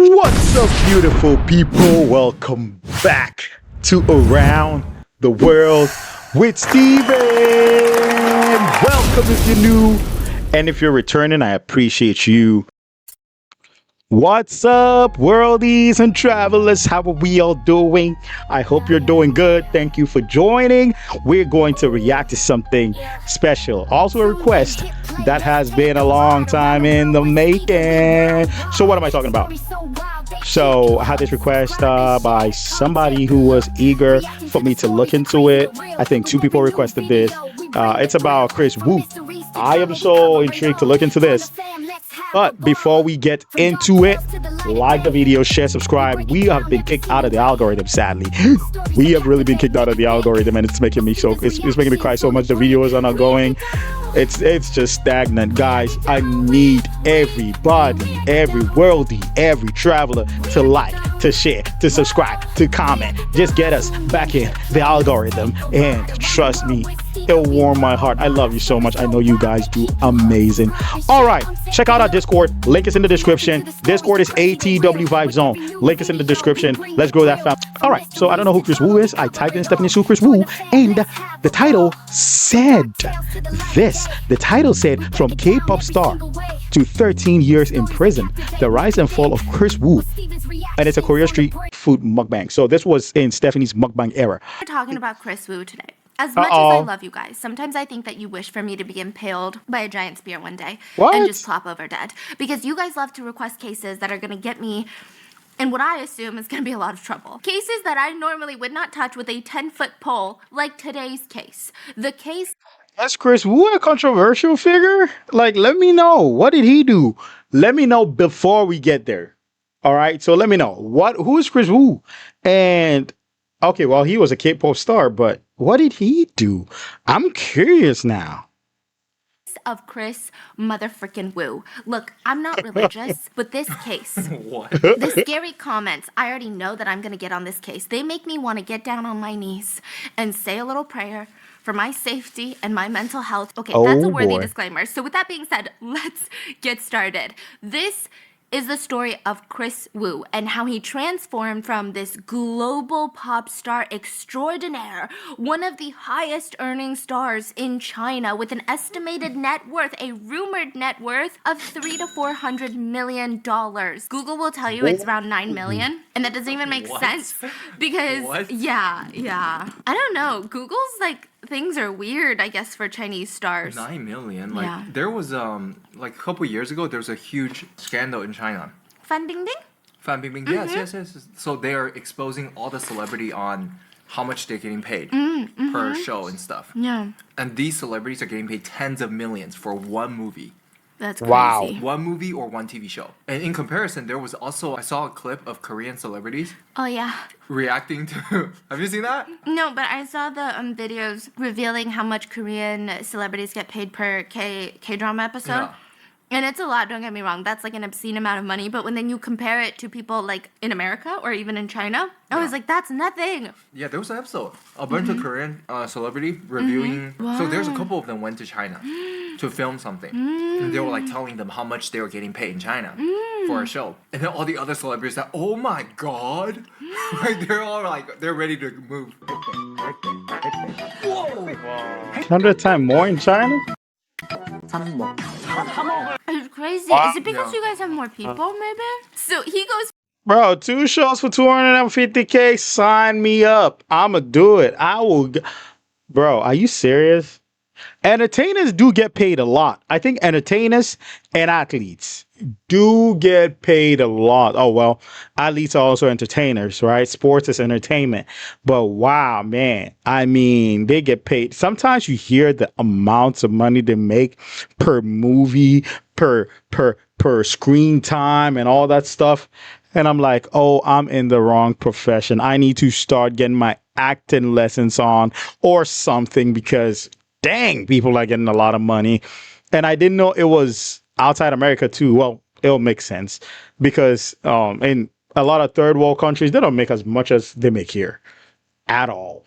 What's up, beautiful people? Welcome back to Around the World with Steven. Welcome if you're new, and if you're returning, I appreciate you. What's up, worldies and travelers? How are we all doing? I hope you're doing good. Thank you for joining. We're going to react to something special. Also a request that has been a long time in the making. So what am I talking about? So I had this request by somebody who was eager for me to look into it. I think 2 people requested this. It's about Kris Wu. I am so intrigued to look into this. But before we get into it, like the video, share, subscribe. We have been kicked out of the algorithm, sadly. We have really been kicked out of the algorithm, and it's making me making me cry so much. The videos are not going. It's just stagnant, guys. I need everybody, every worldie, every traveler to like, to share, to subscribe, to comment. Just get us back in the algorithm, and trust me, it'll warm my heart. I love you so much. I know you guys do amazing. All right, check out our Discord. Link is in the description. Discord is ATW Vibe Zone. Link is in the description. Let's grow that family. All right, so I don't know who Kris Wu is. I typed in Stephanie Soo, Kris Wu, and the title said this. The title said, from K-pop star to 13 years in prison, the rise and fall of Kris Wu. And it's a Korea street food mukbang. So this was in Stephanie's mukbang era. We're talking about Kris Wu today. As much as I love you guys, sometimes I think that you wish for me to be impaled by a giant spear one day and just plop over dead. Because you guys love to request cases that are going to get me in what I assume is going to be a lot of trouble. Cases that I normally would not touch with a 10-foot pole, like today's case. The case... That's Kris Wu, a controversial figure? Like, let me know. What did he do? Let me know before we get there. All right, so let me know. Who is Kris Wu? And... okay, well, he was a K-pop star, but what did he do? I'm curious now. Of Kris motherfucking Wu. Look, I'm not religious, but this case, What? the scary comments, I already know that I'm going to get on this case. They make me want to get down on my knees and say a little prayer for my safety and my mental health. Okay, that's a worthy disclaimer. So with that being said, let's get started. This is the story of Kris Wu and how he transformed from this global pop star extraordinaire, one of the highest earning stars in China, with an estimated net worth, a rumored net worth of $300 to $400 million. Google will tell you it's around 9 million, and that doesn't even make sense because yeah, I don't know. Google's like, things are weird, I guess, for Chinese stars. 9 million? Like, Yeah. there was, like a couple years ago, there was a huge scandal in China. Fan Ding Ding? Fan Bingbing, yes. So they are exposing all the celebrity on how much they're getting paid per show and stuff. Yeah, And these celebrities are getting paid tens of millions for one movie. that's crazy. Wow. One movie or one TV show. And in comparison, there was also, I saw a clip of Korean celebrities Oh, yeah. reacting to, have you seen that? No, but I saw the videos revealing how much Korean celebrities get paid per K-drama episode. Yeah. And it's a lot, don't get me wrong. That's like an obscene amount of money. But when then you compare it to people like in America or even in China, I was like, that's nothing. Yeah, there was an episode. A bunch of Korean celebrity reviewing. So there's a couple of them went to China to film something. And they were like telling them how much they were getting paid in China for a show. And then all the other celebrities are, oh my god. Like they're all like, they're ready to move. 100 times more in China? It's crazy. Wow. Is it because you guys have more people, maybe? So he goes Bro, 2 shows for 250K. Sign me up. I'ma do it. I will. Bro, are you serious? Entertainers do get paid a lot. I think entertainers and athletes do get paid a lot. Oh, well, athletes are also entertainers, right? Sports is entertainment. But wow, man. I mean, they get paid. Sometimes you hear the amounts of money they make per movie, per screen time and all that stuff. And I'm like, oh, I'm in the wrong profession. I need to start getting my acting lessons on or something because dang, people are getting a lot of money. And I didn't know it was outside America too. Well, it'll make sense because in a lot of third world countries, they don't make as much as they make here at all.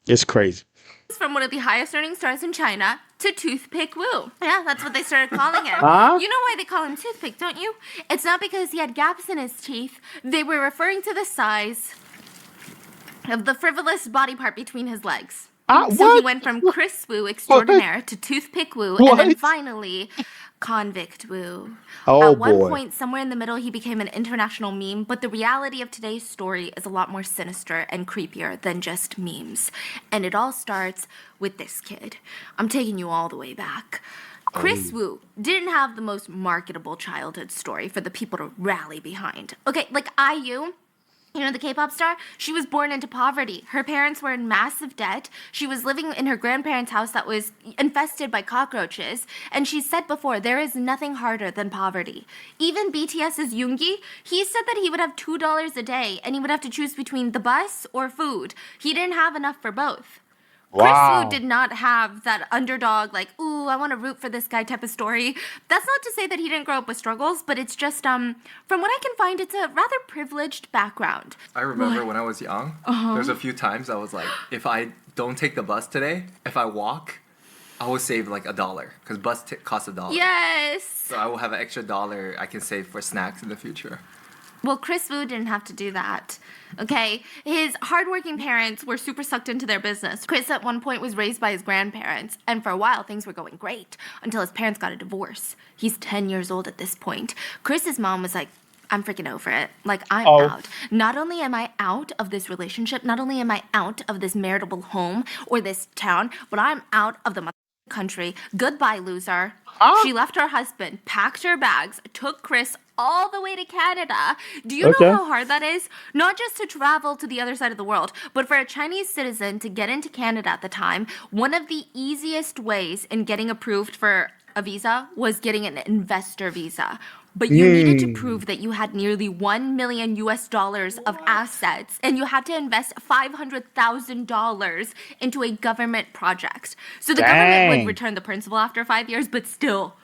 It's crazy. from one of the highest earning stars in China to Toothpick Wu. Yeah, that's what they started calling him. Huh? You know why they call him Toothpick, don't you? It's not because he had gaps in his teeth. They were referring to the size of the frivolous body part between his legs. So he What? went from Kris Wu extraordinaire to Toothpick Wu, and then What? finally Convict Wu. Oh, At one boy. point, somewhere in the middle, he became an international meme, but the reality of today's story is a lot more sinister and creepier than just memes. And it all starts with this kid. I'm taking you all the way back. Kris Wu didn't have the most marketable childhood story for the people to rally behind. Okay, like IU, you know, the K-pop star, she was born into poverty. Her parents were in massive debt. She was living in her grandparents' house that was infested by cockroaches. And she said before, there is nothing harder than poverty. Even BTS's Yoongi, he said that he would have $2 a day and he would have to choose between the bus or food. He didn't have enough for both. Kris Wow. Wu did not have that underdog, like, ooh, I want to root for this guy type of story. That's not to say that he didn't grow up with struggles, but it's just, from what I can find, it's a rather privileged background. I remember when I was young, there's a few times I was like, if I don't take the bus today, if I walk, I will save like $1 because bus costs $1. Yes. So I will have an extra $1 I can save for snacks in the future. Well, Kris Wu didn't have to do that. Okay? His hardworking parents were super sucked into their business. Kris at one point was raised by his grandparents, and for a while things were going great until his parents got a divorce. He's 10 years old at this point. Chris's mom was like, I'm freaking over it. Like, I'm out. Not only am I out of this relationship, not only am I out of this maritable home or this town, but I'm out of the country. Goodbye, loser. She left her husband, packed her bags, took Kris all the way to Canada. Do you know how hard that is? Not just to travel to the other side of the world, but for a Chinese citizen to get into Canada at the time, one of the easiest ways in getting approved for a visa was getting an investor visa. But you needed to prove that you had nearly $1 million of assets, and you had to invest $500,000 into a government project. So the government would return the principal after 5 years, but still.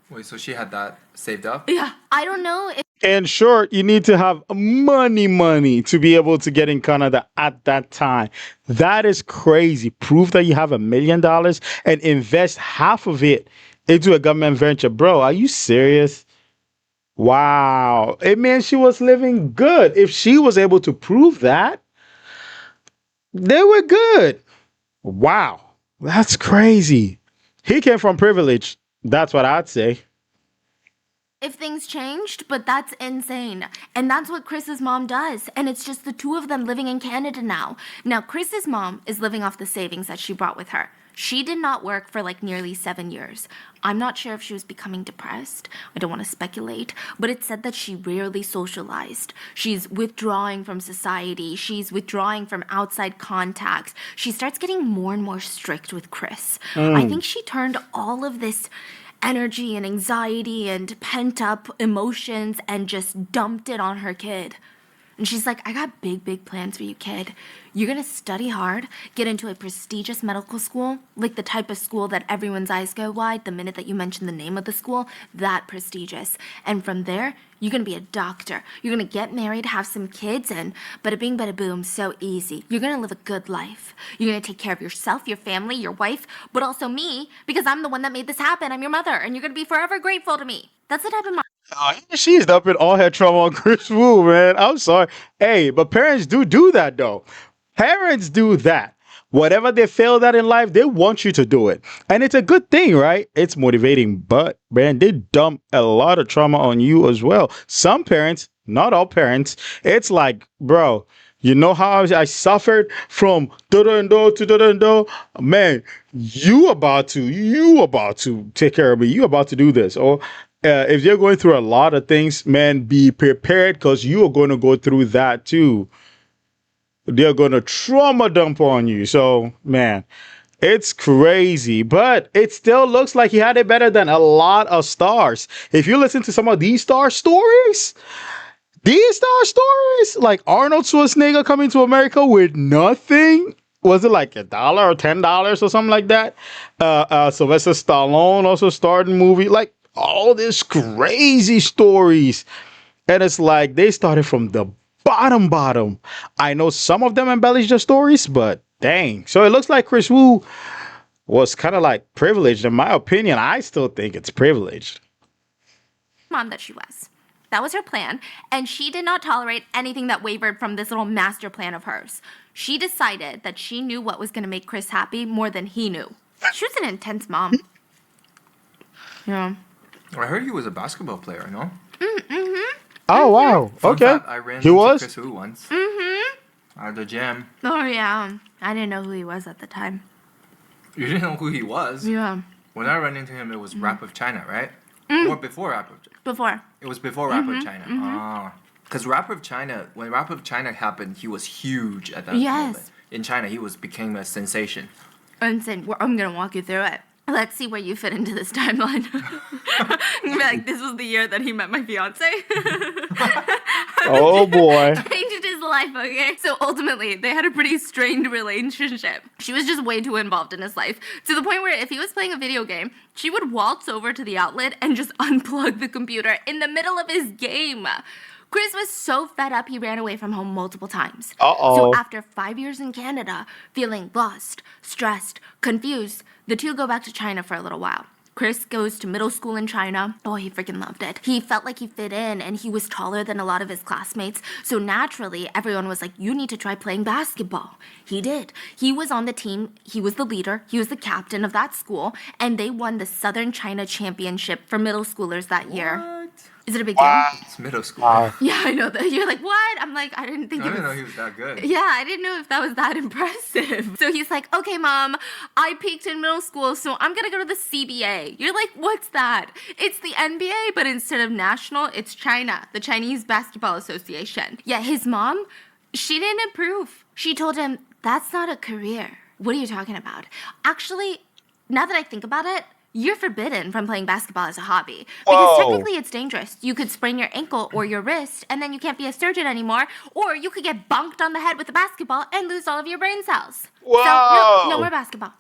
Wait, so she had that saved up? Yeah, I don't know if In short, you need to have money to be able to get in Canada at that time. That is crazy. Prove that you have $1 million and invest half of it into a government venture. Bro, are you serious? Wow. It meant she was living good. If she was able to prove that, they were good. Wow. That's crazy. He came from privilege. That's what I'd say. things changed, but that's insane. And that's what Kris's mom does. And it's just the two of them living in Canada now. Now, Kris's mom is living off the savings that she brought with her. She did not work for like nearly 7 years. I'm not sure if she was becoming depressed. I don't want to speculate, but it said that she rarely socialized. She's withdrawing from society. She's withdrawing from outside contacts. She starts getting more and more strict with Kris. I think she turned all of this energy and anxiety and pent up emotions and just dumped it on her kid. And she's like, I got big, big plans for you, kid. You're going to study hard, get into a prestigious medical school, like the type of school that everyone's eyes go wide the minute that you mention the name of the school, that prestigious. And from there, you're going to be a doctor. You're going to get married, have some kids, and bada bing, bada boom, so easy. You're going to live a good life. You're going to take care of yourself, your family, your wife, but also me, because I'm the one that made this happen. I'm your mother, and you're going to be forever grateful to me. That's the type of mom. She's dumping all her trauma on Kris Wu, man. I'm sorry. Hey, but parents do that, though. Parents do that. Whatever they failed at in life, they want you to do it. And it's a good thing, right? It's motivating. But, man, they dump a lot of trauma on you as well. Some parents, not all parents, it's like, bro, you know how I suffered from do-do-and-do to do-do-and-do? Man, you about to take care of me. You about to do this. Or if you're going through a lot of things, man, be prepared because you are going to go through that too. They're going to trauma dump on you. So, man, it's crazy. But it still looks like he had it better than a lot of stars. If you listen to some of these star stories, like Arnold Schwarzenegger coming to America with nothing. Was it like $1 or $10 or something like that? Sylvester Stallone also starred in a movie. Like all these crazy stories. And it's like they started from the bottom. I know some of them embellish the stories, but Dang. So it looks like Kris Wu was kind of like privileged. In my opinion, I still think it's privileged. Mom that she was. That was her plan, and she did not tolerate anything that wavered from this little master plan of hers. She decided that she knew what was going to make Kris happy more than he knew. She was an intense mom. Yeah. I heard he was a basketball player, no? Oh, wow. Fun Okay. fact, I ran He into was? Kris Wu once. At the gym. Oh, yeah. I didn't know who he was at the time. You didn't know who he was? Yeah. When I ran into him, it was Rap of China, right? Or before Rap of China? Before. It was before Rap of China. Ah. Because Rap of China, when Rap of China happened, he was huge at that moment. In China, he became a sensation. I'm going to walk you through it. Let's see where you fit into this timeline. I'm gonna be like, this was the year that he met my fiance. Oh, boy. Changed his life, okay? So ultimately, they had a pretty strained relationship. She was just way too involved in his life, to the point where if he was playing a video game, she would waltz over to the outlet and just unplug the computer in the middle of his game. Kris was so fed up he ran away from home multiple times. So after 5 years in Canada, feeling lost, stressed, confused, the two go back to China for a little while. Kris goes to middle school in China. Oh, he freaking loved it. He felt like he fit in, and he was taller than a lot of his classmates. So naturally, everyone was like, you need to try playing basketball. He did. He was on the team. He was the leader. He was the captain of that school. And they won the Southern China Championship for middle schoolers that year. Is it a big deal? It's middle school. Yeah, I know that. You're like, what? I'm like, I didn't think I didn't know he was that good. Yeah, I didn't know if that was that impressive. So he's like, okay, Mom, I peaked in middle school, so I'm going to go to the CBA. You're like, what's that? It's the NBA, but instead of national, it's China, the Chinese Basketball Association. Yeah, his mom, she didn't approve. She told him, that's not a career. What are you talking about? Actually, now that I think about it, you're forbidden from playing basketball as a hobby. Because technically it's dangerous. You could sprain your ankle or your wrist, and then you can't be a surgeon anymore. Or you could get bonked on the head with a basketball and lose all of your brain cells. Whoa. So, no more basketball.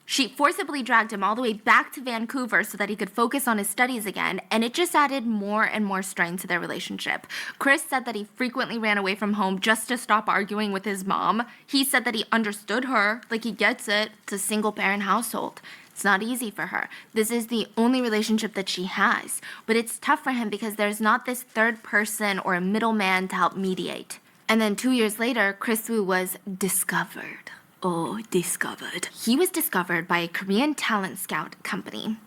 She forcibly dragged him all the way back to Vancouver so that he could focus on his studies again, and it just added more and more strain to their relationship. Kris said that he frequently ran away from home just to stop arguing with his mom. He said that he understood her, like he gets it. It's a single-parent household. It's not easy for her. This is the only relationship that she has. But it's tough for him because there's not this third person or a middleman to help mediate. And then 2 years later, Kris Wu was discovered. Oh, discovered. He was discovered by a Korean talent scout company.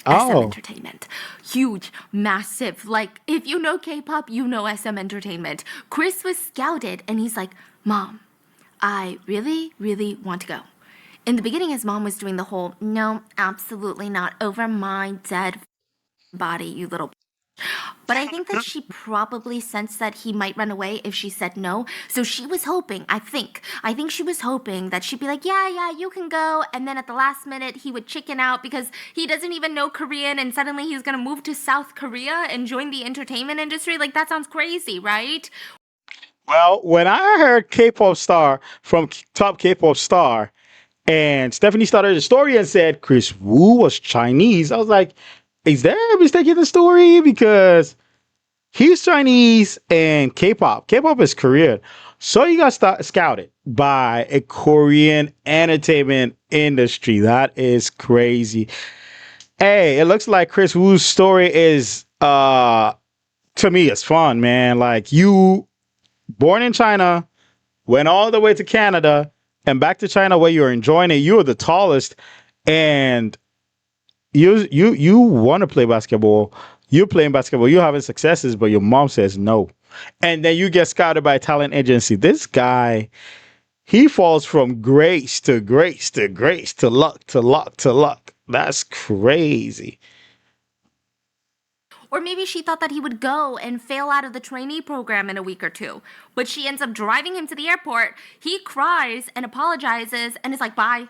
SM Entertainment. Huge, massive. Like, if you know K-pop, you know SM Entertainment. Kris was scouted, and he's like, Mom, I really, really want to go. In the beginning, his mom was doing the whole, no, absolutely not, over my dead body, you little. But I think that she probably sensed that he might run away if she said no. So she was hoping, I think she was hoping that she'd be like, yeah, you can go. And then at the last minute, he would chicken out because he doesn't even know Korean. And suddenly he's going to move to South Korea and join the entertainment industry. Like, that sounds crazy, right? Well, when I heard K-pop star from top K-pop star, and Stephanie started the story and said Kris Wu was Chinese, I was like, is there a mistake in the story? Because he's Chinese and K-pop. K-pop is Korean. So you got scouted by a Korean entertainment industry. That is crazy. Hey, it looks like Kris Wu's story is, to me, it's fun, man. Like, you born in China, went all the way to Canada, and back to China where you're enjoying it. You're the tallest, and you want to play basketball. You're playing basketball. You're having successes, but your mom says no. And then you get scouted by a talent agency. This guy, he falls from grace to grace to grace to luck to luck to luck. That's crazy. Or maybe she thought that he would go and fail out of the trainee program in a week or two. But she ends up driving him to the airport. He cries and apologizes and is like, bye.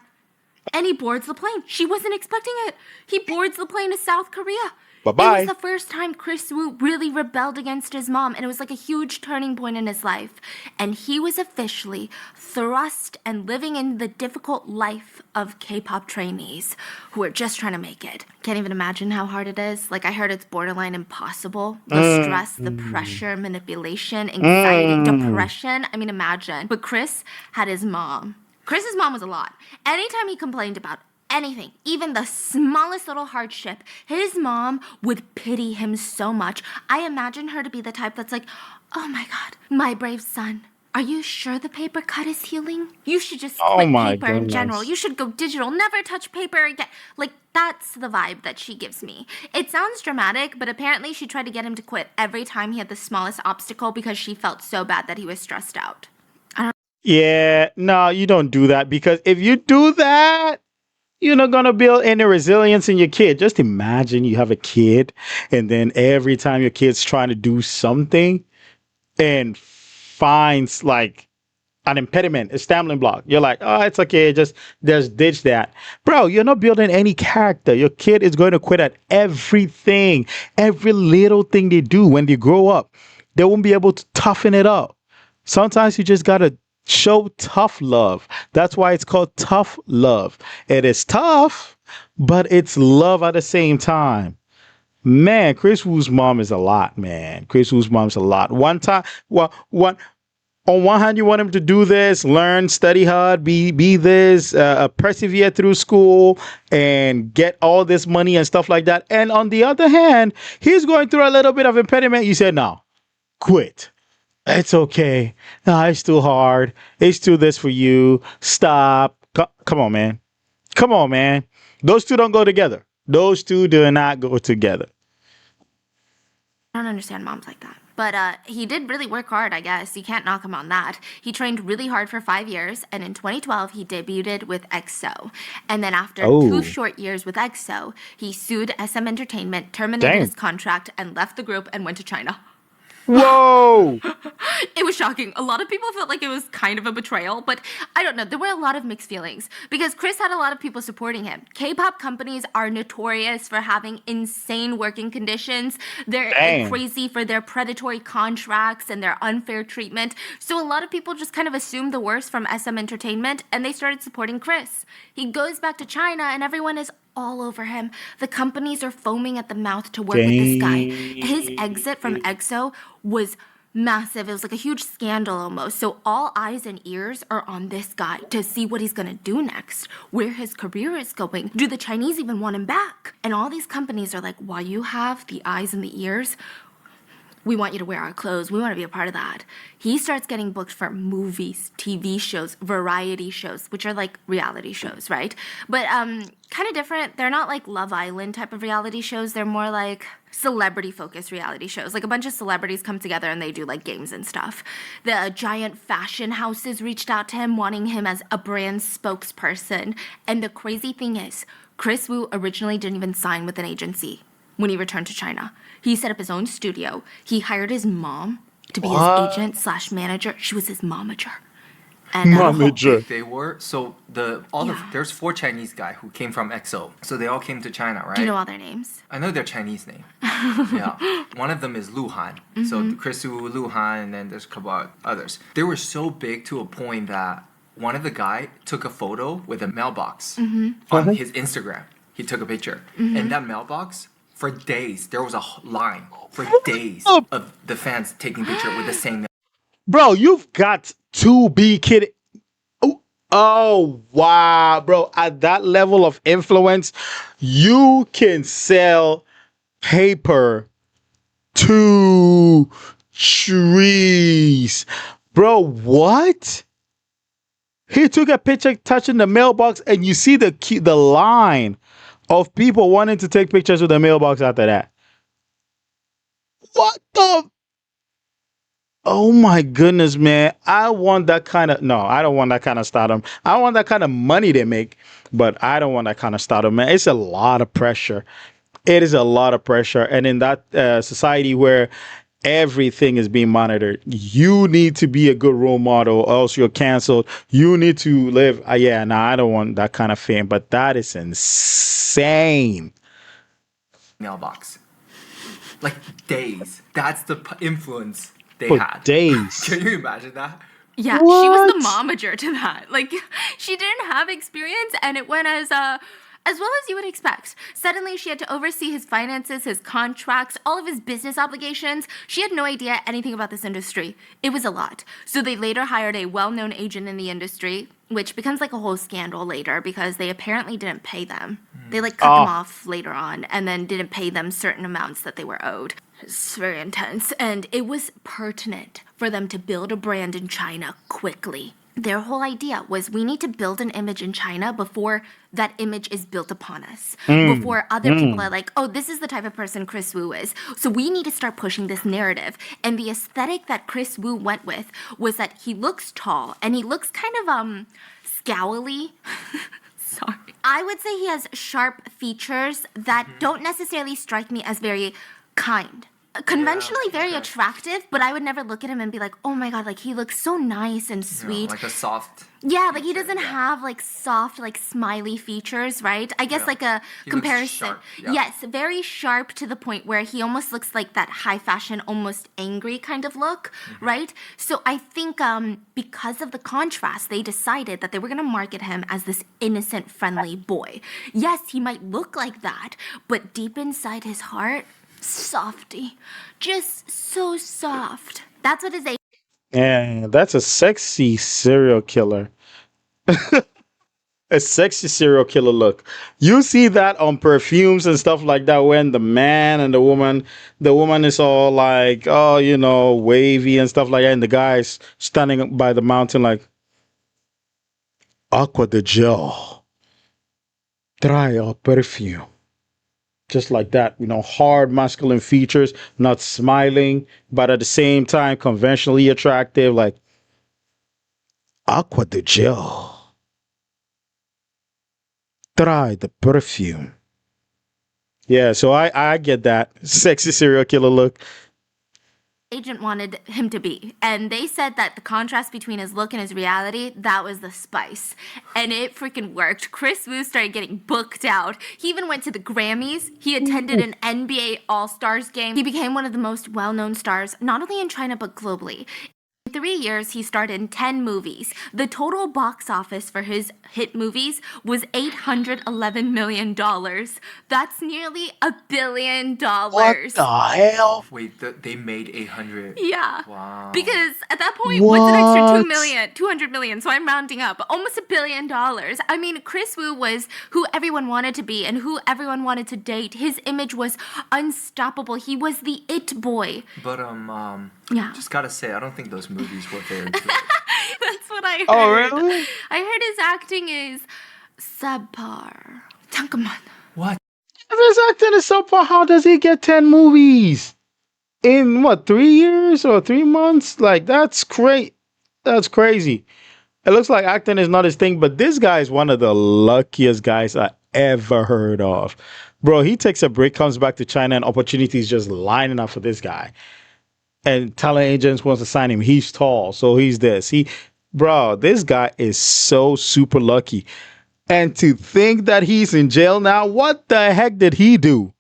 And he boards the plane. She wasn't expecting it. He boards the plane to South Korea. Bye-bye. It was the first time Kris Wu really rebelled against his mom, and it was like a huge turning point in his life. And he was officially thrust and living in the difficult life of K-pop trainees who are just trying to make it. Can't even imagine how hard it is. Like, I heard it's borderline impossible. The stress, the pressure, manipulation, anxiety, depression. I mean, imagine. But Kris had his mom. Chris's mom was a lot. Anytime he complained about anything, even the smallest little hardship, his mom would pity him so much. I imagine her to be the type that's like, oh my God, my brave son. Are you sure the paper cut is healing? You should just quit paper in general. You should go digital. Never touch paper again. Like, that's the vibe that she gives me. It sounds dramatic, but apparently she tried to get him to quit every time he had the smallest obstacle because she felt so bad that he was stressed out. Yeah, no, you don't do that, because if you do that, you're not gonna build any resilience in your kid. Just imagine you have a kid, and then every time your kid's trying to do something and finds like an impediment, a stumbling block, you're like, oh, it's okay, just ditch that. Bro, you're not building any character. Your kid is going to quit at everything, every little thing they do. When they grow up, they won't be able to toughen it up. Sometimes you just gotta show tough love. That's why it's called tough love. It is tough, but it's love at the same time. Man, Kris Wu's mom is a lot, man. Kris Wu's mom's a lot. One time, well, on one hand, you want him to do this, learn, study hard, be this, persevere through school, and get all this money and stuff like that. And on the other hand, he's going through a little bit of impediment. You said, no, quit. It's okay. No, it's too hard. It's too this for you. Stop. Come on, man. Come on, man. Those two don't go together. Those two do not go together. I don't understand moms like that. But he did really work hard, I guess. You can't knock him on that. He trained really hard for 5 years, and in 2012, he debuted with EXO. And then after 2 short years with EXO, he sued SM Entertainment, terminated his contract, and left the group and went to China. Whoa! It was shocking. A lot of people felt like it was kind of a betrayal, but I don't know. There were a lot of mixed feelings because Kris had a lot of people supporting him. K-pop companies are notorious for having insane working conditions. They're crazy for their predatory contracts and their unfair treatment. So a lot of people just kind of assumed the worst from SM Entertainment, and they started supporting Kris. He goes back to China, and everyone is all over him. The companies are foaming at the mouth to work with this guy. His exit from EXO was massive. It was like a huge scandal almost. So all eyes and ears are on this guy to see what he's gonna do next, where his career is going. Do the Chinese even want him back? And all these companies are like, while you have the eyes and the ears, we want you to wear our clothes. We want to be a part of that. He starts getting booked for movies, TV shows, variety shows, which are like reality shows, right? But kind of different. They're not like Love Island type of reality shows. They're more like celebrity-focused reality shows. Like a bunch of celebrities come together and they do like games and stuff. The giant fashion houses reached out to him, wanting him as a brand spokesperson. And the crazy thing is, Kris Wu originally didn't even sign with an agency when he returned to China. He set up his own studio. He hired his mom to be his agent / manager. She was his momager. And Momager. They were so there's 4 Chinese guys who came from EXO. So they all came to China, right? Do you know all their names? I know their Chinese name. Yeah. One of them is Luhan. So Kris Wu, Luhan, and then there's a couple of others. They were so big to a point that one of the guys took a photo with a mailbox on his Instagram. He took a picture. And that mailbox, for days, there was a line for days of the fans taking picture with the same. Bro, you've got to be kidding. Oh, wow, bro. At that level of influence, you can sell paper to trees. Bro, what? He took a picture touching the mailbox, and you see the line of people wanting to take pictures with the mailbox after that. What the? Oh my goodness, man. I want that kind of, no, I don't want that kind of stardom. I want that kind of money they make, but I don't want that kind of stardom, man. It's a lot of pressure. It is a lot of pressure. And in that society where everything is being monitored, you need to be a good role model, or else you're canceled. You need to live. I don't want that kind of fame, but that is insane. Mailbox. Like days. That's the influence they For had. days. Can you imagine that? Yeah, What? she was the momager to that. Like, she didn't have experience, and it went as well as you would expect. Suddenly, she had to oversee his finances, his contracts, all of his business obligations. She had no idea anything about this industry. It was a lot. So they later hired a well-known agent in the industry. which becomes like a whole scandal later because they apparently didn't pay them. They like cut them off later on and then didn't pay them certain amounts that they were owed. It's very intense. And it was pertinent for them to build a brand in China quickly. Their whole idea was we need to build an image in China before that image is built upon us. Before other people are like, oh, this is the type of person Kris Wu is. So we need to start pushing this narrative. And the aesthetic that Kris Wu went with was that he looks tall and he looks kind of scowly. Sorry. I would say he has sharp features that don't necessarily strike me as very kind. Conventionally very attractive, but I would never look at him and be like, oh my god, like he looks so nice and sweet. Like a soft. Yeah, like he doesn't have like soft, like smiley features, right? I guess like a He comparison. looks sharp, Yes, very sharp to the point where he almost looks like that high fashion, almost angry kind of look, right? So I think because of the contrast, they decided that they were gonna market him as this innocent, friendly boy. Yes, he might look like that, but deep inside his heart, softy, just so soft. That's what his age. Yeah, that's a sexy serial killer. A sexy serial killer look. You see that on perfumes and stuff like that when the man and the woman is all like, oh, you know, wavy and stuff like that, and the guy's standing by the mountain like, Aqua de Gel, try a perfume. Just like that, you know, hard masculine features, not smiling, but at the same time conventionally attractive, like Aqua de Gel. Try the perfume. Yeah, so I get that sexy serial killer look. Agent wanted him to be. And they said that the contrast between his look and his reality, that was the spice. And it freaking worked. Kris Wu started getting booked out. He even went to the Grammys. He attended an NBA All-Stars game. He became one of the most well-known stars, not only in China, but globally. In 3 years, he starred in 10 movies. The total box office for his hit movies was $811 million. That's nearly $1 billion. What the hell? Wait, they made 800. Yeah. Wow. Because at that point, what's an extra 2 million? 200 million. So I'm rounding up. Almost $1 billion. I mean, Kris Wu was who everyone wanted to be and who everyone wanted to date. His image was unstoppable. He was the it boy. But Yeah. just gotta say, I don't think those movies were very good. That's what I heard. Oh, really? I heard his acting is subpar. 잠깐만. What? If his acting is so far, how does he get 10 movies? In what, 3 years or 3 months? Like, that's great. That's crazy. It looks like acting is not his thing, but this guy is one of the luckiest guys I ever heard of. Bro, he takes a break, comes back to China, and opportunities just lining up for this guy. And talent agents wants to sign him. He's tall, so he's this. Bro, this guy is so super lucky. And to think that he's in jail now, what the heck did he do?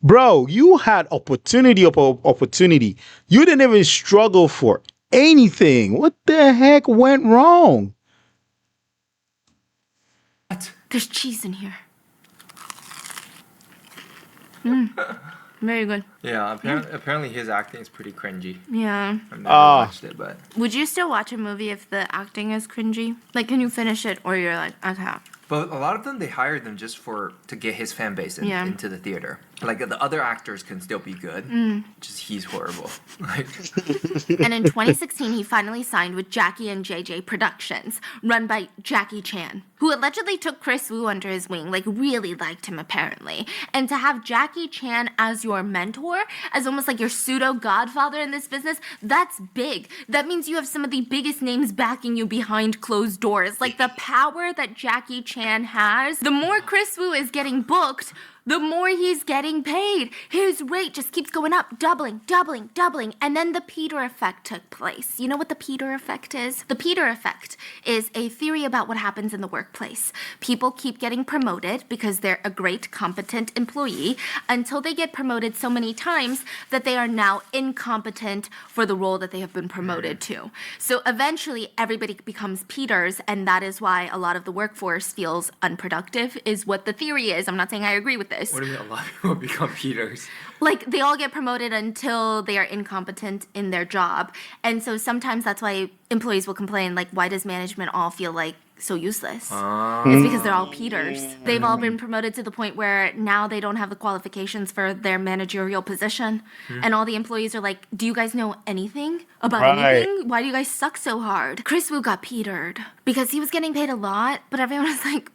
Bro, you had opportunity upon opportunity. You didn't even struggle for anything. What the heck went wrong? What? There's cheese in here. Very good. Yeah, apparently his acting is pretty cringy. Yeah. I've never watched it, but Would you still watch a movie if the acting is cringy? Like, can you finish it or you're like, okay. but a lot of them they hired them just to get his fan base into the theater. Like the other actors can still be good, just he's horrible. Like, And in 2016, he finally signed with Jackie and JJ Productions, run by Jackie Chan, who allegedly took Kris Wu under his wing, like really liked him apparently. And to have Jackie Chan as your mentor, as almost like your pseudo godfather in this business, that's big. That means you have some of the biggest names backing you behind closed doors. Like the power that Jackie Chan has, the more Kris Wu is getting booked, the more he's getting paid. His rate just keeps going up, doubling. And then the Peter effect took place. You know what the Peter effect is? The Peter effect is a theory about what happens in the workplace. People keep getting promoted because they're a great, competent employee until they get promoted so many times that they are now incompetent for the role that they have been promoted to. So eventually everybody becomes Peters, and that is why a lot of the workforce feels unproductive, is what the theory is. I'm not saying I agree with this. what do you mean a lot of people become Peters? Like, they all get promoted until they are incompetent in their job. And so sometimes that's why employees will complain, like, why does management all feel like so useless. It's because they're all Peters. They've all been promoted to the point where now they don't have the qualifications for their managerial position. And all the employees are like, do you guys know anything about anything? Why do you guys suck so hard? Kris Wu got Petered because he was getting paid a lot, but everyone was like,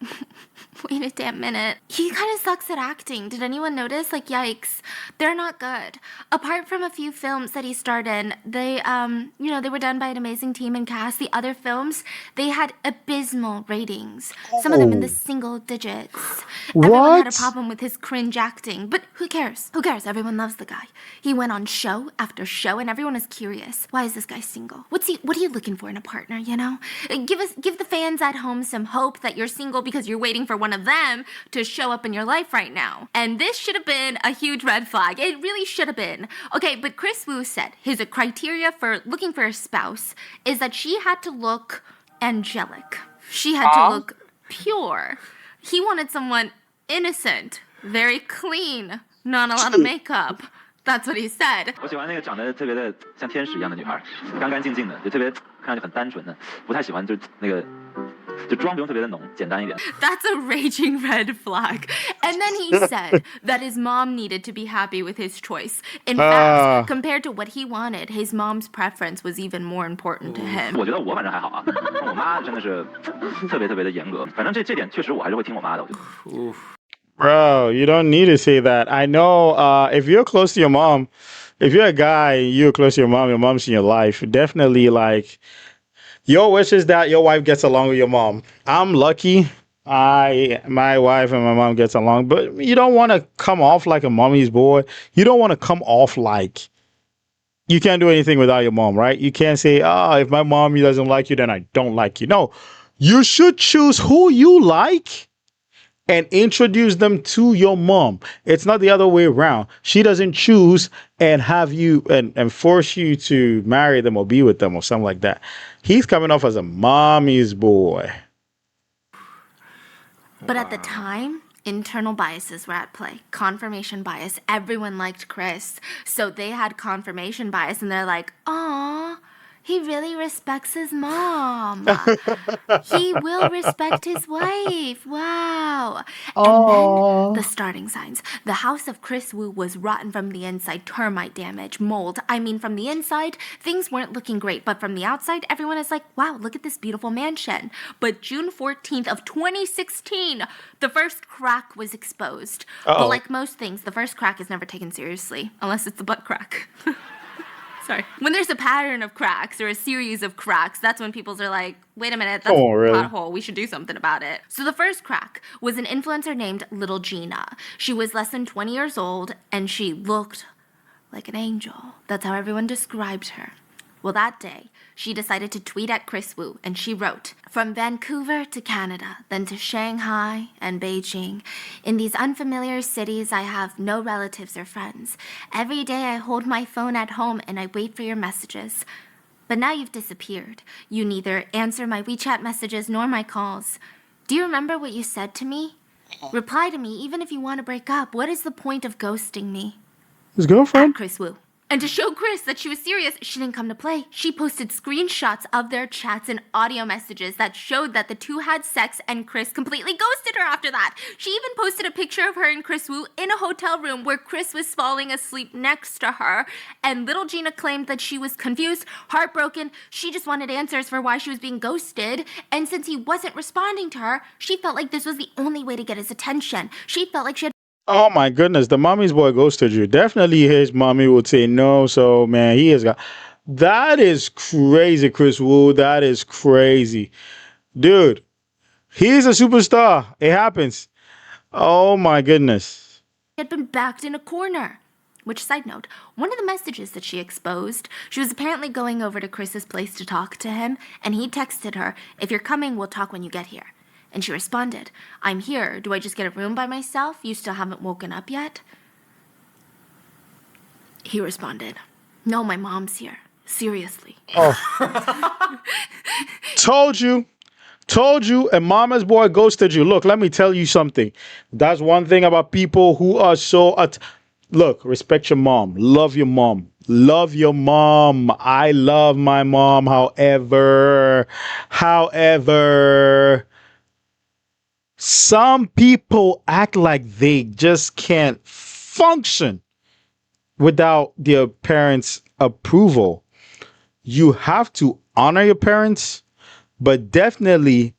wait a damn minute. He kind of sucks at acting. Did anyone notice? Like, yikes. They're not good. Apart from a few films that he starred in, they were done by an amazing team and cast. The other films, they had abysmal ratings. Some of them in the single digits. Everyone had a problem with his cringe acting. But who cares? Who cares? Everyone loves the guy. He went on show after show, and everyone is curious. Why is this guy single? What are you looking for in a partner, you know? Give the fans at home some hope that you're single because you're waiting for one of them to show up in your life right now. And this should have been a huge red flag. It really should have been. Okay, but Kris Wu said his criteria for looking for a spouse is that she had to look angelic. She had to look pure. He wanted someone innocent, very clean, not a lot of makeup. That's what he said. 我喜欢那个长得特别的像天使一样的女孩，干干净净的，就特别看上去很单纯的，不太喜欢就那个。就妆不用特别的浓，简单一点。 That's a raging red flag. And then he said that his mom needed to be happy with his choice. In fact, compared to what he wanted, his mom's preference was even more important to him. 我觉得我反正还好啊，我妈真的是特别特别的严格。反正这点确实我还是会听我妈的，我觉得。 Bro, you don't need to say that. I know if you're close to your mom, if you're a guy, you're close to your mom's in your life, definitely like your wish is that your wife gets along with your mom. I'm lucky. My wife and my mom gets along, but you don't want to come off like a mommy's boy. You don't want to come off like you can't do anything without your mom, right? You can't say, if my mom doesn't like you, then I don't like you. No, you should choose who you like and introduce them to your mom. It's not the other way around. She doesn't choose and have you and force you to marry them or be with them or something like that. He's coming off as a mommy's boy. But at the time, internal biases were at play. Confirmation bias. Everyone liked Kris. So they had confirmation bias and they're like, aw, he really respects his mom. He will respect his wife. Wow. And then the starting signs. The house of Kris Wu was rotten from the inside. Termite damage, mold. I mean, from the inside, things weren't looking great. But from the outside, everyone is like, wow, look at this beautiful mansion. But June 14th of 2016, the first crack was exposed. But like most things, the first crack is never taken seriously. Unless it's the butt crack. Sorry. When there's a pattern of cracks or a series of cracks, that's when people are like, wait a minute, that's a pothole. We should do something about it. So the first crack was an influencer named Little Gina. She was less than 20 years old, and she looked like an angel. That's how everyone described her. Well, that day, she decided to tweet at Kris Wu, and she wrote, "From Vancouver to Canada, then to Shanghai and Beijing. In these unfamiliar cities, I have no relatives or friends. Every day I hold my phone at home and I wait for your messages. But now you've disappeared. You neither answer my WeChat messages nor my calls. Do you remember what you said to me? Reply to me even if you want to break up. What is the point of ghosting me?" His girlfriend? At Kris Wu. And to show Kris that she was serious, she didn't come to play. She posted screenshots of their chats and audio messages that showed that the two had sex, and Kris completely ghosted her after that. She even posted a picture of her and Kris Wu in a hotel room where Kris was falling asleep next to her, and little Gina claimed that she was confused, heartbroken. She just wanted answers for why she was being ghosted, and since he wasn't responding to her, she felt like this was the only way to get his attention. She felt like she had... Oh my goodness, the mommy's boy ghosted you. Definitely his mommy would say no. So man, he has got that is crazy, Kris Wu. That is crazy. Dude, he's a superstar. It happens. Oh my goodness. Had been backed in a corner. Which, side note, one of the messages that she exposed, she was apparently going over to Kris's place to talk to him, and he texted her, "If you're coming, we'll talk when you get here." And she responded, "I'm here. Do I just get a room by myself? You still haven't woken up yet?" He responded, "No, my mom's here. Seriously." Oh. Told you, a mama's boy ghosted you. Look, let me tell you something. That's one thing about people who are so... Look, respect your mom. Love your mom. Love your mom. I love my mom. However, some people act like they just can't function without their parents' approval. You have to honor your parents, but definitely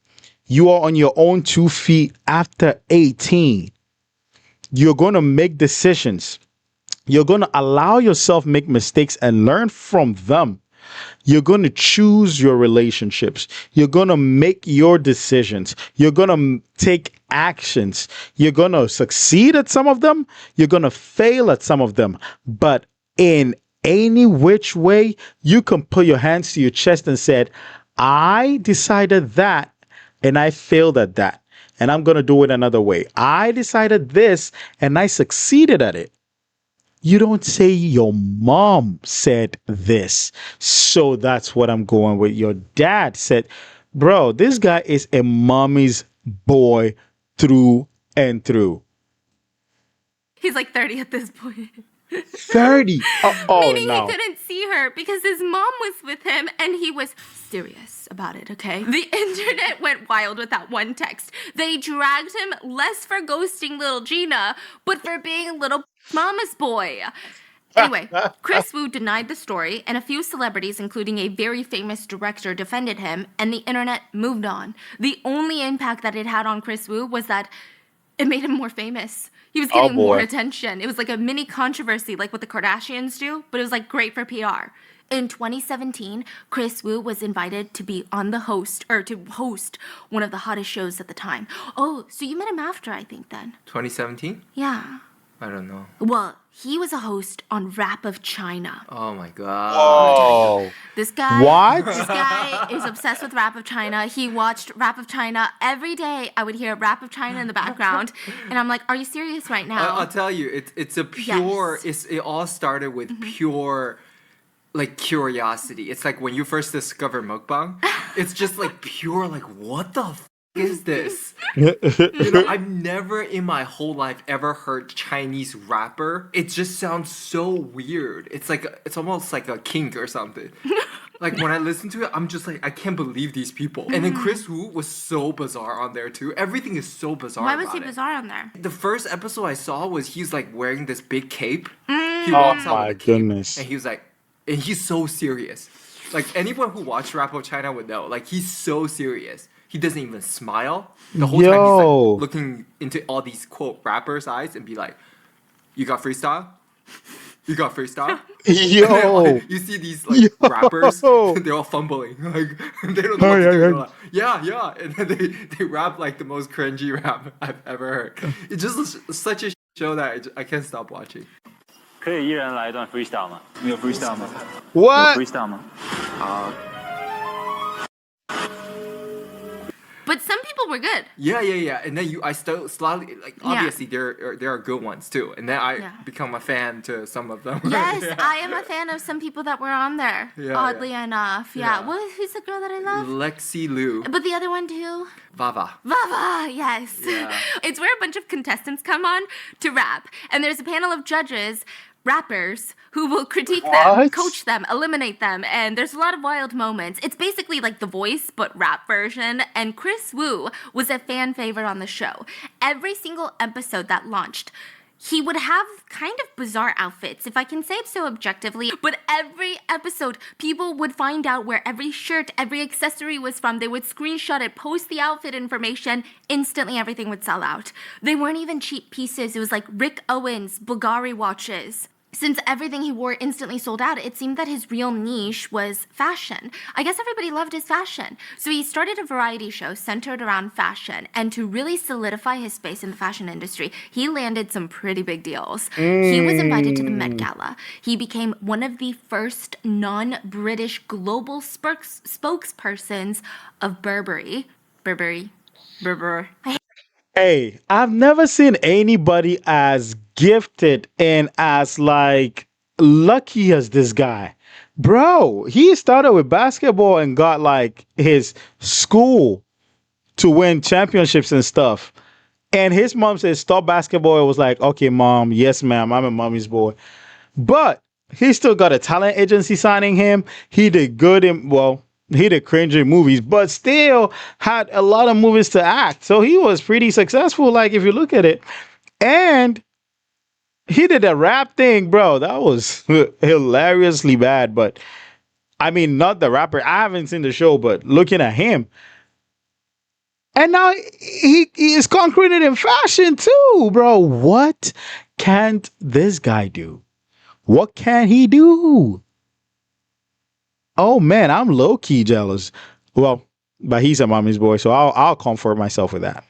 you are on your own 2 feet after 18. You're going to make decisions. You're going to allow yourself make mistakes and learn from them. You're going to choose your relationships. You're going to make your decisions. You're going to take actions. You're going to succeed at some of them. You're going to fail at some of them. But in any which way, you can put your hands to your chest and said, I decided that and I failed at that. And I'm going to do it another way. I decided this and I succeeded at it. You don't say your mom said this, so that's what I'm going with. Your dad said, bro, this guy is a mommy's boy through and through. He's like 30 at this point. 30? Meaning no. he couldn't see her because his mom was with him and he was serious about it, okay? The internet went wild with that one text. They dragged him less for ghosting little Gina, but for being a little mama's boy. Anyway, Kris Wu denied the story, and a few celebrities, including a very famous director, defended him, and the internet moved on. The only impact that it had on Kris Wu was that it made him more famous. He was getting more attention. It was like a mini controversy, like what the Kardashians do, but it was like great for PR. In 2017, Kris Wu was invited to be on the host one of the hottest shows at the time. Oh, so you met him after, I think, then. 2017? Yeah. I don't know. Well, he was a host on Rap of China. Oh my god. Oh. This guy, What? This guy is obsessed with Rap of China. He watched Rap of China every day. I would hear Rap of China in the background, and I'm like, "Are you serious right now?" I'll tell you, it's a pure. Yes. It all started with pure, like curiosity. It's like when you first discover mukbang. It's just like pure, like what the is this? I've never in my whole life ever heard Chinese rapper. It just sounds so weird. It's almost like a kink or something. Like when I listen to it, I'm just like, I can't believe these people. And then Kris Wu was so bizarre on there too. Everything is so bizarre. Why was he bizarre on there? The first episode I saw was he's like wearing this big cape. He walks out with a cape, goodness. and he was like, and he's so serious. Like anyone who watched Rap of China would know. Like he's so serious. He doesn't even smile. The whole time he's like looking into all these quote rappers' eyes and be like, "You got freestyle? You got freestyle?" Yo. Then, like, you see these like rappers, they're all fumbling. Like they don't know what to do. They're like, yeah. And then they rap like the most cringy rap I've ever heard. It's just such a show that I can't stop watching. 可以一人来一段 freestyle 吗？你有 freestyle 吗？ What? 有 freestyle 吗？ But some people were good. Yeah. And then I still slightly like obviously there are good ones too. And then I become a fan to some of them. Yes, I am a fan of some people that were on there. Oddly enough. Yeah. Who's the girl that I love? Lexi Liu. But the other one too? Vava. Vava, yes. Yeah. It's where a bunch of contestants come on to rap. And there's a panel of judges, rappers, who will critique them, coach them, eliminate them, and there's a lot of wild moments. It's basically like The Voice, but rap version, and Kris Wu was a fan favorite on the show. Every single episode that launched, he would have kind of bizarre outfits, if I can say it so objectively, but every episode, people would find out where every shirt, every accessory was from. They would screenshot it, post the outfit information, instantly everything would sell out. They weren't even cheap pieces. It was like Rick Owens, Bulgari watches. Since everything he wore instantly sold out, it seemed that his real niche was fashion. I guess everybody loved his fashion. So he started a variety show centered around fashion, and to really solidify his space in the fashion industry, he landed some pretty big deals. He was invited to the Met Gala. He became one of the first non-British global spokespersons of Burberry. Hey, I've never seen anybody as gifted and as like lucky as this guy. Bro, he started with basketball and got like his school to win championships and stuff. And his mom said, stop basketball. It was like, okay, mom, yes, ma'am, I'm a mommy's boy. But He still got a talent agency signing him. He did good in, well, he did cringe in movies, but still had a lot of movies to act. So he was pretty successful, like if you look at it. And he did a rap thing, bro. That was hilariously bad. But I mean, not the rapper. I haven't seen the show, but looking at him. And now he is conquering it in fashion too, bro. What can't this guy do? What can he do? Oh man, I'm low key jealous. Well, but he's a mommy's boy, so I'll comfort myself with that.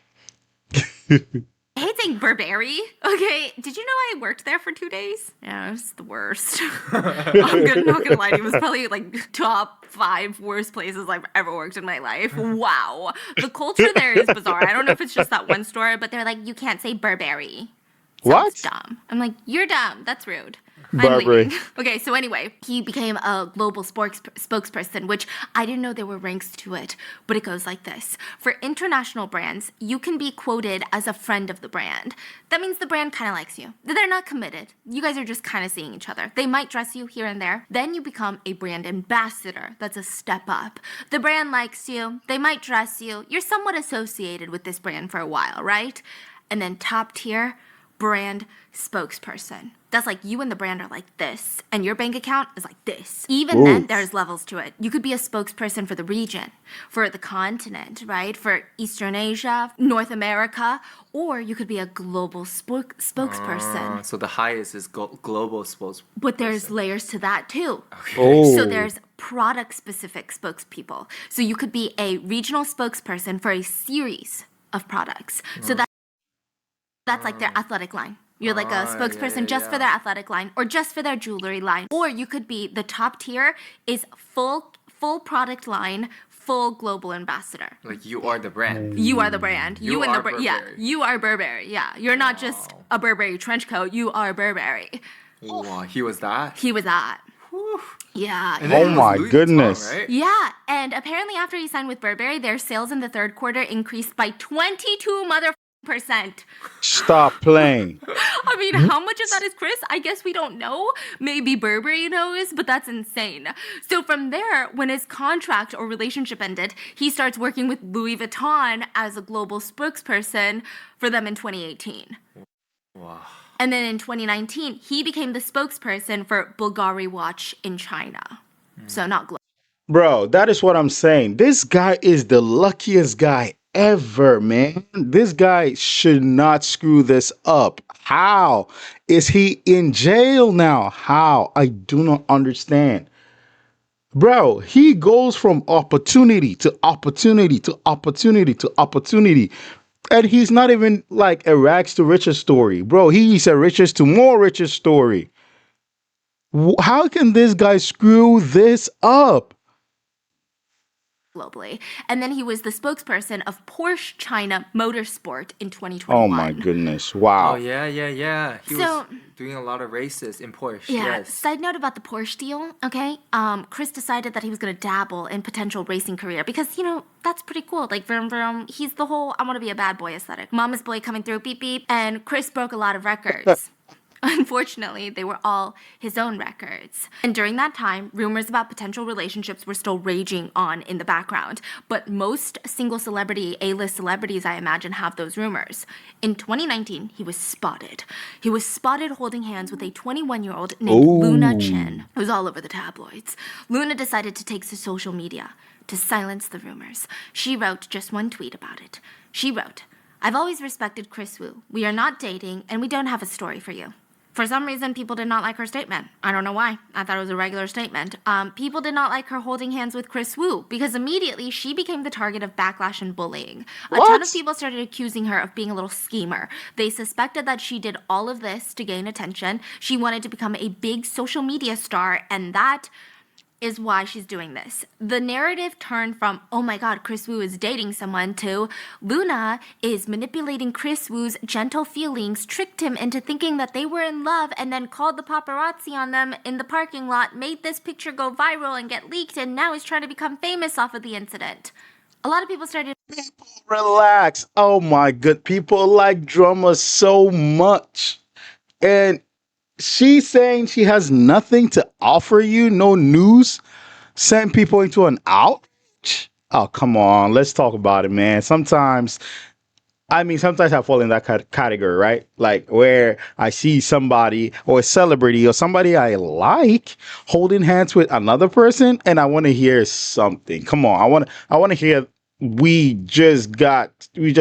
I hate saying Burberry. Okay, did you know I worked there for 2 days? Yeah, it was the worst. Not gonna lie to you, it was probably like top 5 worst places I've ever worked in my life. Wow, the culture there is bizarre. I don't know if it's just that one store, but they're like, you can't say Burberry. What? Dumb. I'm like, you're dumb. That's rude. Burberry. Okay, so anyway, he became a global spokesperson, which I didn't know there were ranks to it, but it goes like this. For international brands, you can be quoted as a friend of the brand. That means the brand kind of likes you. They're not committed. You guys are just kind of seeing each other. They might dress you here and there. Then you become a brand ambassador. That's a step up. The brand likes you. They might dress you. You're somewhat associated with this brand for a while, right? And then top tier, brand spokesperson. That's like you and the brand are like this, and your bank account is like this. Even then, there's levels to it. You could be a spokesperson for the region, for the continent, right? For Eastern Asia, North America, or you could be a global spokesperson. So the highest is global spokesperson. But there's layers to that too. Okay. Oh. So there's product-specific spokespeople. So you could be a regional spokesperson for a series of products. So that's like their athletic line. You're like a spokesperson just for their athletic line or just for their jewelry line. Or you could be the top tier is full product line, full global ambassador. Like you are the brand. You are the brand. You and are the brand. Yeah, Burberry. you are Burberry. Yeah, you're not just a Burberry trench coat. You are Burberry. Wow, he was that? He was that. Whew. Yeah. And then Oh it was my Louis goodness. Vuitton, right? Yeah, and apparently after he signed with Burberry, their sales in the third quarter increased by 22%. Stop playing. I mean, how much of that is Kris? I guess we don't know. Maybe Burberry knows, but that's insane. So from there, when his contract or relationship ended, he starts working with Louis Vuitton as a global spokesperson for them in 2018. Wow. And then in 2019, he became the spokesperson for Bulgari Watch in China. So not global. Bro, that is what I'm saying. This guy is the luckiest guy ever, man. This guy should not screw this up. How is he in jail now? How? I do not understand. Bro, he goes from opportunity to opportunity to opportunity to opportunity. And he's not even like a rags to riches story. Bro, he's a riches to more riches story. How can this guy screw this up? Globally. And then he was the spokesperson of Porsche China Motorsport in 2021. Oh my goodness. Wow. Oh, yeah. He So- was doing a lot of races in Porsche. Yeah. Yes. Side note about the Porsche deal, okay? Kris decided that he was going to dabble in potential racing career because, you know, that's pretty cool. Like, vroom, vroom. He's the whole I want to be a bad boy aesthetic. Mama's boy coming through, beep, beep. And Kris broke a lot of records. Unfortunately, they were all his own records. And during that time, rumors about potential relationships were still raging on in the background. But most single celebrity, A-list celebrities, I imagine, have those rumors. In 2019, he was spotted. He was spotted holding hands with a 21-year-old named Luna Chen, who's all over the tabloids. Luna decided to take to social media to silence the rumors. She wrote just one tweet about it. She wrote, "I've always respected Kris Wu. We are not dating, and we don't have a story for you." For some reason, people did not like her statement. I don't know why. I thought it was a regular statement. People did not like her holding hands with Kris Wu because immediately she became the target of backlash and bullying. A ton of people started accusing her of being a little schemer. They suspected that she did all of this to gain attention. She wanted to become a big social media star, and that is why she's doing this. The narrative turned from, oh my god, Kris Wu is dating someone, to Luna is manipulating Kris Wu's gentle feelings, tricked him into thinking that they were in love, and then called the paparazzi on them in the parking lot, made this picture go viral and get leaked, and now he's trying to become famous off of the incident. A lot of people started... Relax. Oh my god. People like drama so much. And she's saying she has nothing to offer you, no news, send people into an ouch. Oh, come on. Let's talk about it, man. Sometimes I fall in that category, right? Like where I see somebody or a celebrity or somebody I like holding hands with another person, and I want to hear something. Come on, I want to hear we just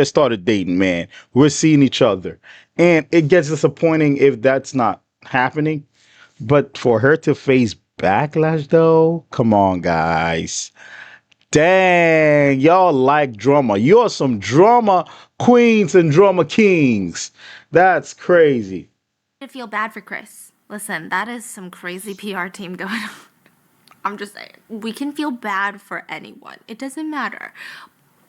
started dating, man. We're seeing each other, and it gets disappointing if that's not happening. But for her to face backlash, though, come on, guys. Dang, y'all like drama. You're some drama queens and drama kings. That's crazy. I feel bad for Kris. Listen, that is some crazy PR team going on. I'm just saying, we can feel bad for anyone. It doesn't matter.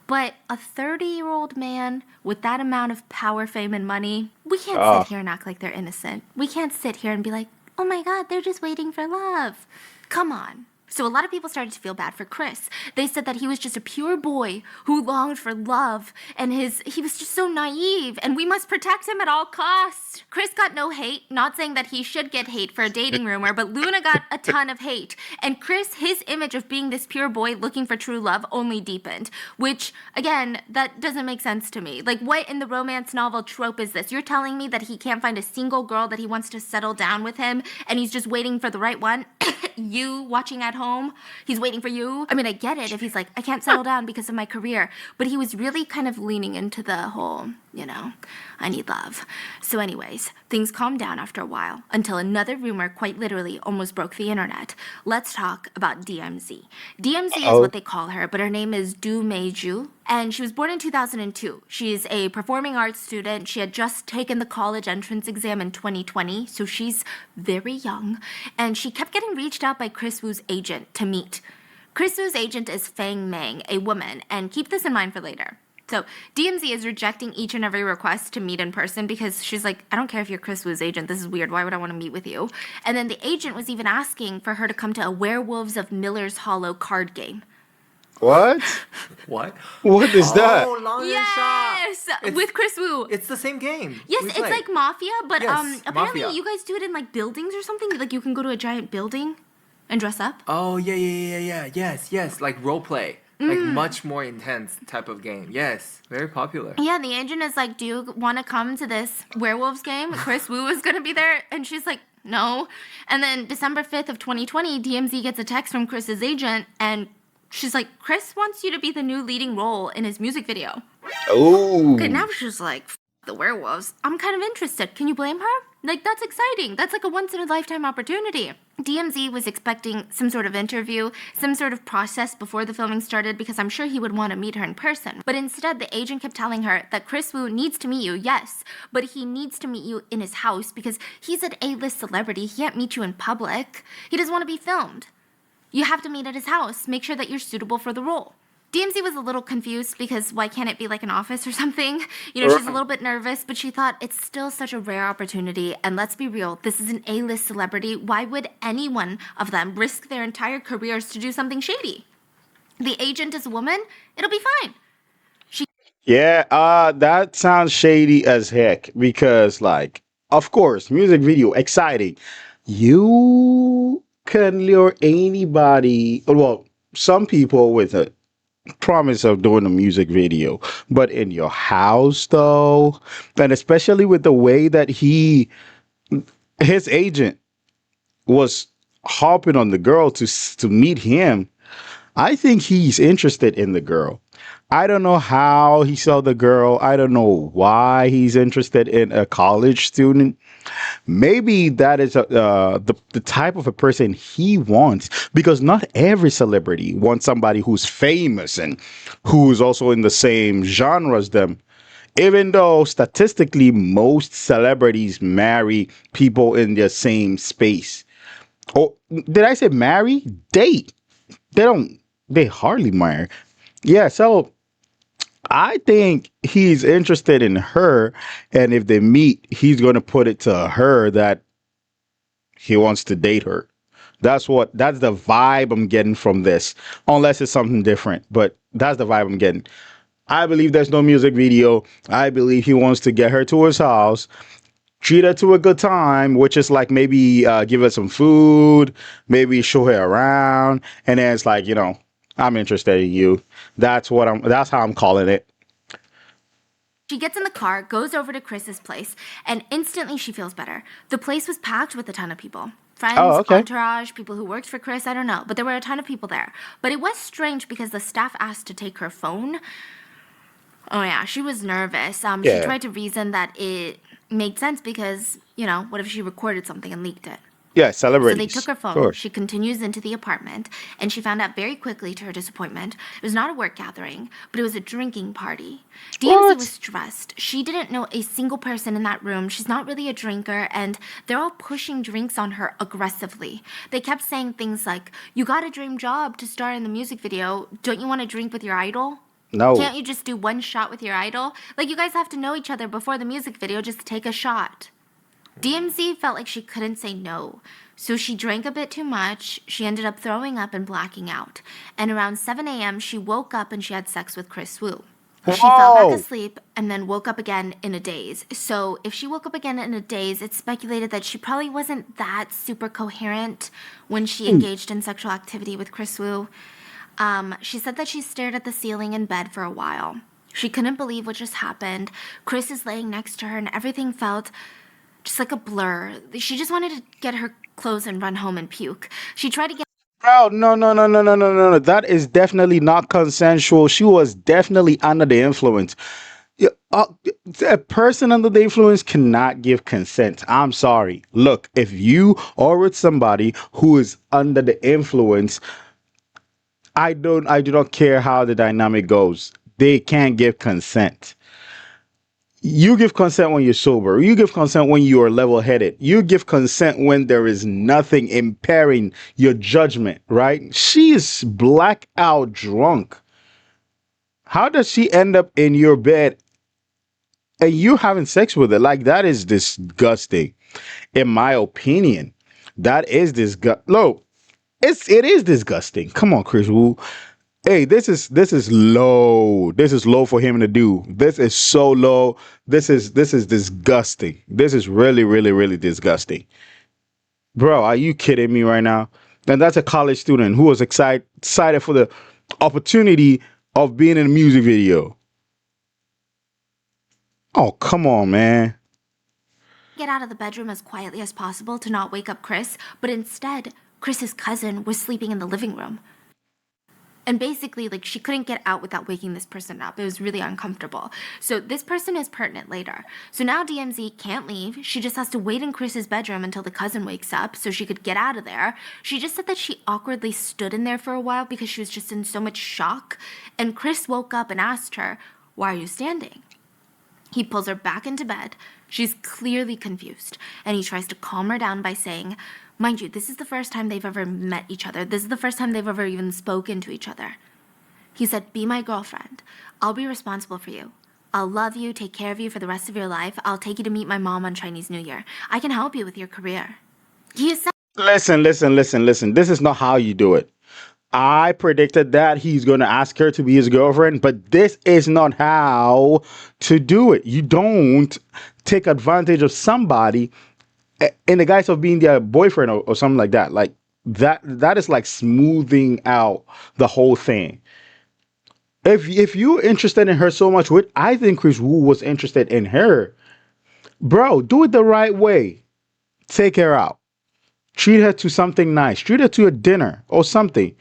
But a 30-year-old man with that amount of power, fame, and money, we can't sit here and act like they're innocent. We can't sit here and be like, oh my God, they're just waiting for love. Come on. So a lot of people started to feel bad for Kris. They said that he was just a pure boy who longed for love, and he was just so naive, and we must protect him at all costs. Kris got no hate, not saying that he should get hate for a dating rumor, but Luna got a ton of hate. And Kris, his image of being this pure boy looking for true love only deepened, which, again, that doesn't make sense to me. Like, what in the romance novel trope is this? You're telling me that he can't find a single girl that he wants to settle down with him, and he's just waiting for the right one? You watching at home, he's waiting for you. I mean, I get it if he's like, I can't settle down because of my career, but he was really kind of leaning into the whole, I need love. So anyways, things calmed down after a while until another rumor quite literally almost broke the internet. Let's talk about DMZ. DMZ is what they call her, but her name is Du Meiju, and she was born in 2002. She's a performing arts student. She had just taken the college entrance exam in 2020, so she's very young, and she kept getting reached out by Kris Wu's agent to meet. Kris Wu's agent is Fang Meng, a woman, and keep this in mind for later. So DMZ is rejecting each and every request to meet in person because she's like, I don't care if you're Kris Wu's agent. This is weird. Why would I want to meet with you? And then the agent was even asking for her to come to a Werewolves of Miller's Hollow card game. What? What? What is that? Oh, long Yes, with Kris Wu. It's the same game. Yes, it's like Mafia, but Yes, apparently Mafia. you guys do it in like buildings or something. Like you can go to a giant building and dress up. Oh, yeah. Yes. Like role play. Like much more intense type of game. Yes, very popular. Yeah, the agent is like, do you want to come to this werewolves game? Kris Wu is going to be there. And she's like, no. And then December 5th of 2020, DMZ gets a text from Kris's agent, and she's like, Kris wants you to be the new leading role in his music video. Oh. Okay, now she's like, the werewolves. I'm kind of interested. Can you blame her? Like, that's exciting. That's like a once-in-a-lifetime opportunity. DMZ was expecting some sort of interview, some sort of process before the filming started because I'm sure he would want to meet her in person. But instead, the agent kept telling her that Kris Wu needs to meet you, yes, but he needs to meet you in his house because he's an A-list celebrity. He can't meet you in public. He doesn't want to be filmed. You have to meet at his house. Make sure that you're suitable for the role. DMZ was a little confused because why can't it be like an office or something? She's a little bit nervous, but she thought it's still such a rare opportunity. And let's be real, this is an A-list celebrity. Why would any one of them risk their entire careers to do something shady? The agent is a woman. It'll be fine. Yeah, that sounds shady as heck because, like, of course, music video, exciting. You can lure anybody, well, some people with a promise of doing a music video, but in your house though, and especially with the way that his agent was harping on the girl to meet him, I think he's interested in the girl. I don't know how he saw the girl. I don't know why he's interested in a college student. Maybe that is the type of a person he wants, because not every celebrity wants somebody who's famous and who's also in the same genre as them. Even though statistically most celebrities marry people in the same space. Oh, did I say marry? Date. They hardly marry. Yeah, so I think he's interested in her, and if they meet, he's going to put it to her that he wants to date her. That's the vibe I'm getting from this, unless it's something different, but that's the vibe I'm getting. I believe there's no music video. I believe he wants to get her to his house, treat her to a good time, which is like maybe give her some food, maybe show her around, and then it's like, I'm interested in you. That's how I'm calling it. She gets in the car, goes over to Kris's place, and instantly she feels better. The place was packed with a ton of people. Friends, entourage, people who worked for Kris, I don't know. But there were a ton of people there. But it was strange because the staff asked to take her phone. Oh yeah, she was nervous. She tried to reason that it made sense because, what if she recorded something and leaked it? Yeah, celebrities. So they took her phone. She continues into the apartment, and she found out very quickly, to her disappointment, it was not a work gathering, but it was a drinking party. DMZ was stressed. She didn't know a single person in that room. She's not really a drinker, and they're all pushing drinks on her aggressively. They kept saying things like, "You got a dream job to star in the music video. Don't you want to drink with your idol? No. Can't you just do one shot with your idol? Like, you guys have to know each other before the music video just to take a shot." DMZ felt like she couldn't say no, so she drank a bit too much. She ended up throwing up and blacking out. And around 7 a.m., she woke up and she had sex with Kris Wu. She fell back asleep and then woke up again in a daze. So if she woke up again in a daze, it's speculated that she probably wasn't that super coherent when she engaged in sexual activity with Kris Wu. She said that she stared at the ceiling in bed for a while. She couldn't believe what just happened. Kris is laying next to her and everything felt just like a blur. She just wanted to get her clothes and run home and puke. She tried to get... Bro, no. That is definitely not consensual. She was definitely under the influence. A person under the influence cannot give consent. I'm sorry. Look, if you are with somebody who is under the influence, I do not care how the dynamic goes. They can't give consent. You give consent when you're sober. You give consent when you are level-headed. You give consent when there is nothing impairing your judgment, right? She is blackout drunk. How does she end up in your bed and you having sex with her? Like, that is disgusting. In my opinion, that is disgusting. Look, it is disgusting. Come on, Kris Wu. Hey, this is low. This is low for him to do. This is so low. This is disgusting. This is really, really, really disgusting. Bro, are you kidding me right now? And that's a college student who was excited for the opportunity of being in a music video. Oh, come on, man. Get out of the bedroom as quietly as possible to not wake up Kris, but instead, Kris's cousin was sleeping in the living room. And basically, she couldn't get out without waking this person up. It was really uncomfortable. So this person is pertinent later. So now DMZ can't leave. She just has to wait in Kris's bedroom until the cousin wakes up so she could get out of there. She just said that she awkwardly stood in there for a while because she was just in so much shock. And Kris woke up and asked her, "Why are you standing?" He pulls her back into bed. She's clearly confused. And he tries to calm her down by saying, mind you, this is the first time they've ever met each other. This is the first time they've ever even spoken to each other. He said, "Be my girlfriend. I'll be responsible for you. I'll love you, take care of you for the rest of your life. I'll take you to meet my mom on Chinese New Year. I can help you with your career." He is... Listen. This is not how you do it. I predicted that he's going to ask her to be his girlfriend, but this is not how to do it. You don't take advantage of somebody in the guise of being their boyfriend or something like that. Like that is like smoothing out the whole thing. If you're interested in her so much, which I think Kris Wu was interested in her, bro, do it the right way. Take her out. Treat her to something nice. Treat her to a dinner or something.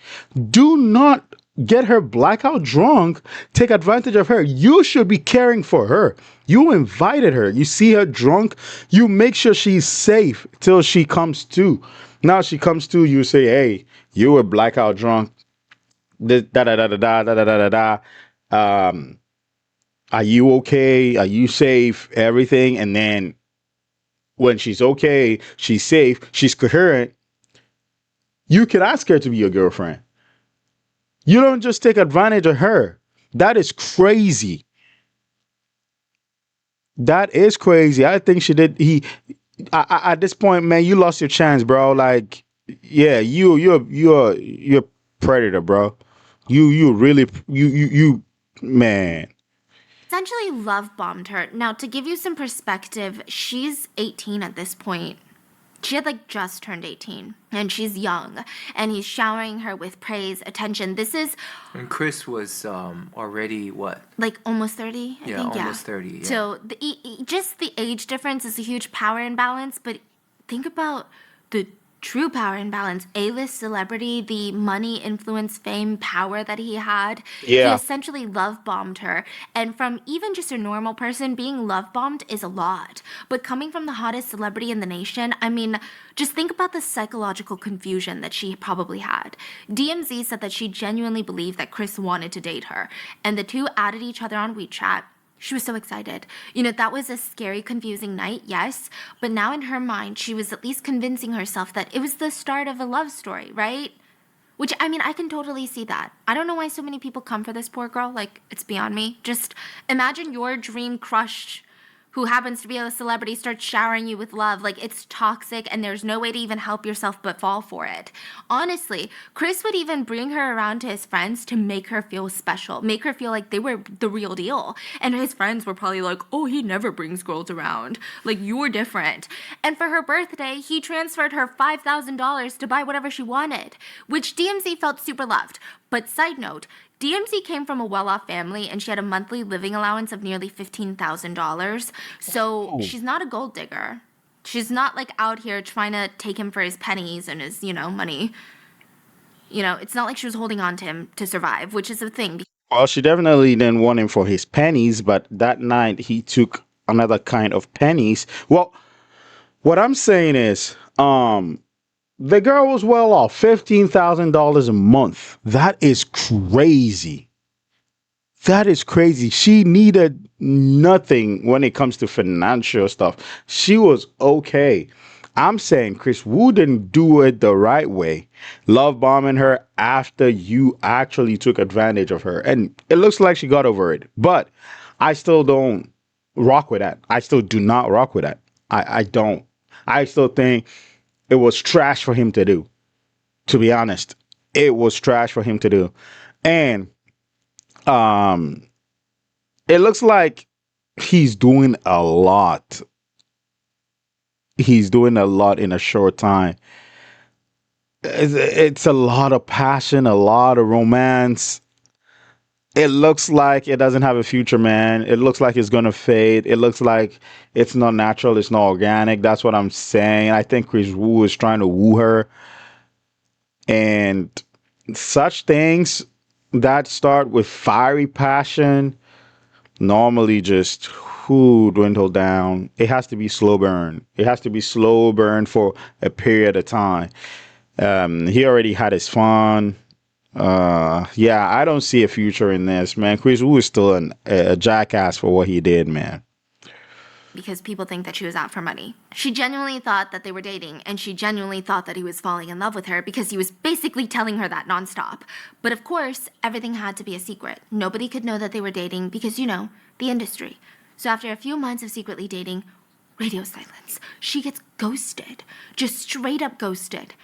Do not get her blackout drunk. Take advantage of her. You should be caring for her. You invited her. You see her drunk. You make sure she's safe till she comes to. Now she comes to, you say, "Hey, you were blackout drunk. Da da da da da da da da da. Are you okay? Are you safe? Everything." And then when she's okay, she's safe, she's coherent, you can ask her to be your girlfriend. You don't just take advantage of her. That is crazy. That is crazy. I think she did. At this point, man, you lost your chance, bro. Like, yeah, you're a predator, bro. You really, man. essentially love bombed her. Now, to give you some perspective, she's 18 at this point. She had like just turned 18 and she's young and he's showering her with praise, attention. This is. And Kris was already what? Like almost 30? I think, almost 30. Yeah. So just the age difference is a huge power imbalance, but think about the true power imbalance. A-list celebrity, the money, influence, fame, power that he had. Yeah. He essentially love bombed her. And from even just a normal person, being love bombed is a lot. But coming from the hottest celebrity in the nation, I mean, just think about the psychological confusion that she probably had. DMZ said that she genuinely believed that Kris wanted to date her. And the two added each other on WeChat. She was so excited. You know, that was a scary, confusing night, yes. But now in her mind, she was at least convincing herself that it was the start of a love story, right? Which, I mean, I can totally see that. I don't know why so many people come for this poor girl. Like, it's beyond me. Just imagine your dream crush who happens to be a celebrity starts showering you with love. Like, it's toxic and there's no way to even help yourself but fall for it. Honestly, Kris would even bring her around to his friends to make her feel special, make her feel like they were the real deal. And his friends were probably like, oh, he never brings girls around. Like, you're different. And for her birthday, he transferred her $5,000 to buy whatever she wanted, which DMZ felt super loved. But side note, DMZ came from a well-off family and she had a monthly living allowance of nearly $15,000. So she's not a gold digger. She's not like out here trying to take him for his pennies and his, money. It's not like she was holding on to him to survive, which is a thing. Well, she definitely didn't want him for his pennies, but that night he took another kind of pennies. Well, what I'm saying is, the girl was well off, $15,000 a month. That is crazy. That is crazy. She needed nothing when it comes to financial stuff. She was okay. I'm saying Kris Wu didn't do it the right way. Love bombing her after you actually took advantage of her. And it looks like she got over it. But I still don't rock with that. I still do not rock with that. I don't. I still think it was trash for him to do. To be honest, it was trash for him to do. And it looks like he's doing a lot. He's doing a lot in a short time. It's a lot of passion, a lot of romance. It looks like it doesn't have a future, man. It looks like it's going to fade. It looks like it's not natural. It's not organic. That's what I'm saying. I think Kris Wu is trying to woo her. And such things that start with fiery passion normally just dwindle down. It has to be slow burn. It has to be slow burn for a period of time. He already had his fun. Yeah, I don't see a future in this, man. Kris Wu is still a jackass for what he did, man. Because people think that she was out for money. She genuinely thought that they were dating, and she genuinely thought that he was falling in love with her because he was basically telling her that nonstop. But of course, everything had to be a secret. Nobody could know that they were dating because, the industry. So after a few months of secretly dating, radio silence. She gets ghosted. Just straight up ghosted.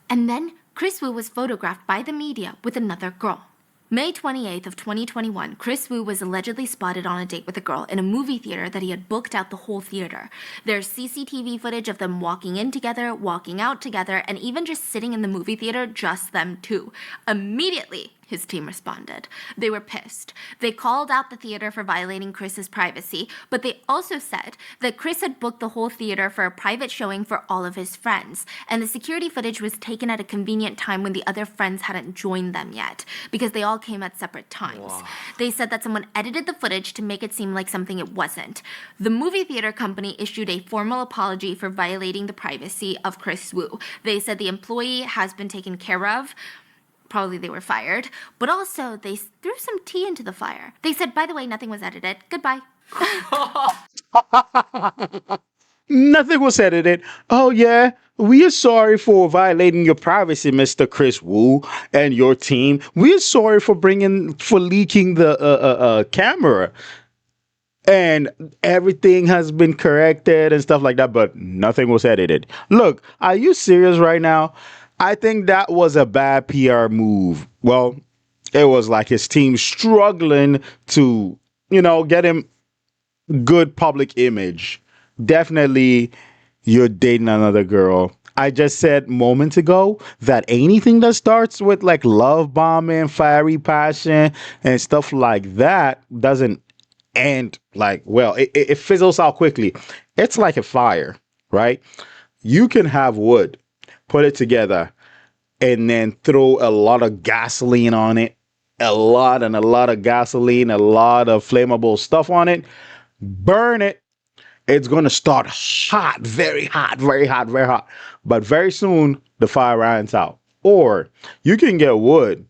And then Kris Wu was photographed by the media with another girl. May 28th of 2021, Kris Wu was allegedly spotted on a date with a girl in a movie theater that he had booked out the whole theater. There's CCTV footage of them walking in together, walking out together, and even just sitting in the movie theater, just them two. Immediately, his team responded. They were pissed. They called out the theater for violating Kris's privacy, but they also said that Kris had booked the whole theater for a private showing for all of his friends, and the security footage was taken at a convenient time when the other friends hadn't joined them yet, because they all came at separate times. Wow. They said that someone edited the footage to make it seem like something it wasn't. The movie theater company issued a formal apology for violating the privacy of Kris Wu. They said the employee has been taken care of. Probably they were fired, but also they threw some tea into the fire. They said, by the way, nothing was edited. Goodbye. Nothing was edited. Oh, yeah. We are sorry for violating your privacy, Mr. Kris Wu and your team. We are sorry for leaking the camera. And everything has been corrected and stuff like that, but nothing was edited. Look, are you serious right now? I think that was a bad PR move. Well, it was like his team struggling to get him good public image, definitely you're dating another girl. I just said moments ago that anything that starts with like love bombing, fiery passion, and stuff like that doesn't end like well. It fizzles out quickly. It's like a fire, right? You can have wood, put it together, and then throw a lot of gasoline on it, a lot of gasoline, a lot of flammable stuff on it, burn it. It's going to start hot, very hot, very hot, very hot. But very soon the fire runs out. Or you can get wood,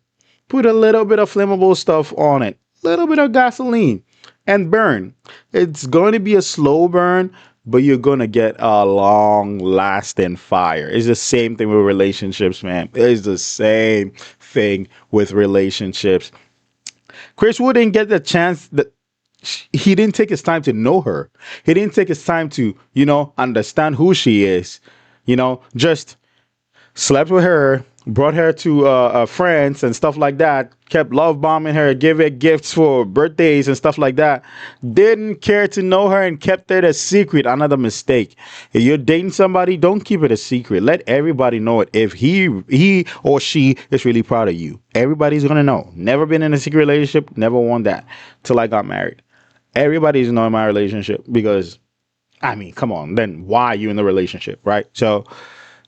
put a little bit of flammable stuff on it, little bit of gasoline, and burn. It's going to be a slow burn, but you're going to get a long lasting fire. It's the same thing with relationships, man. It's the same thing with relationships. Kris Wu didn't get the chance that he didn't take his time to know her. He didn't take his time to, understand who she is. Just slept with her, brought her to friends and stuff like that, kept love bombing her, gave her gifts for birthdays and stuff like that. Didn't care to know her and kept it a secret. Another mistake. If you're dating somebody, don't keep it a secret. Let everybody know it. If he or she is really proud of you, everybody's gonna know. Never been in a secret relationship, never won that till I got married. Everybody's knowing my relationship because, I mean, come on, then why are you in the relationship, right? So,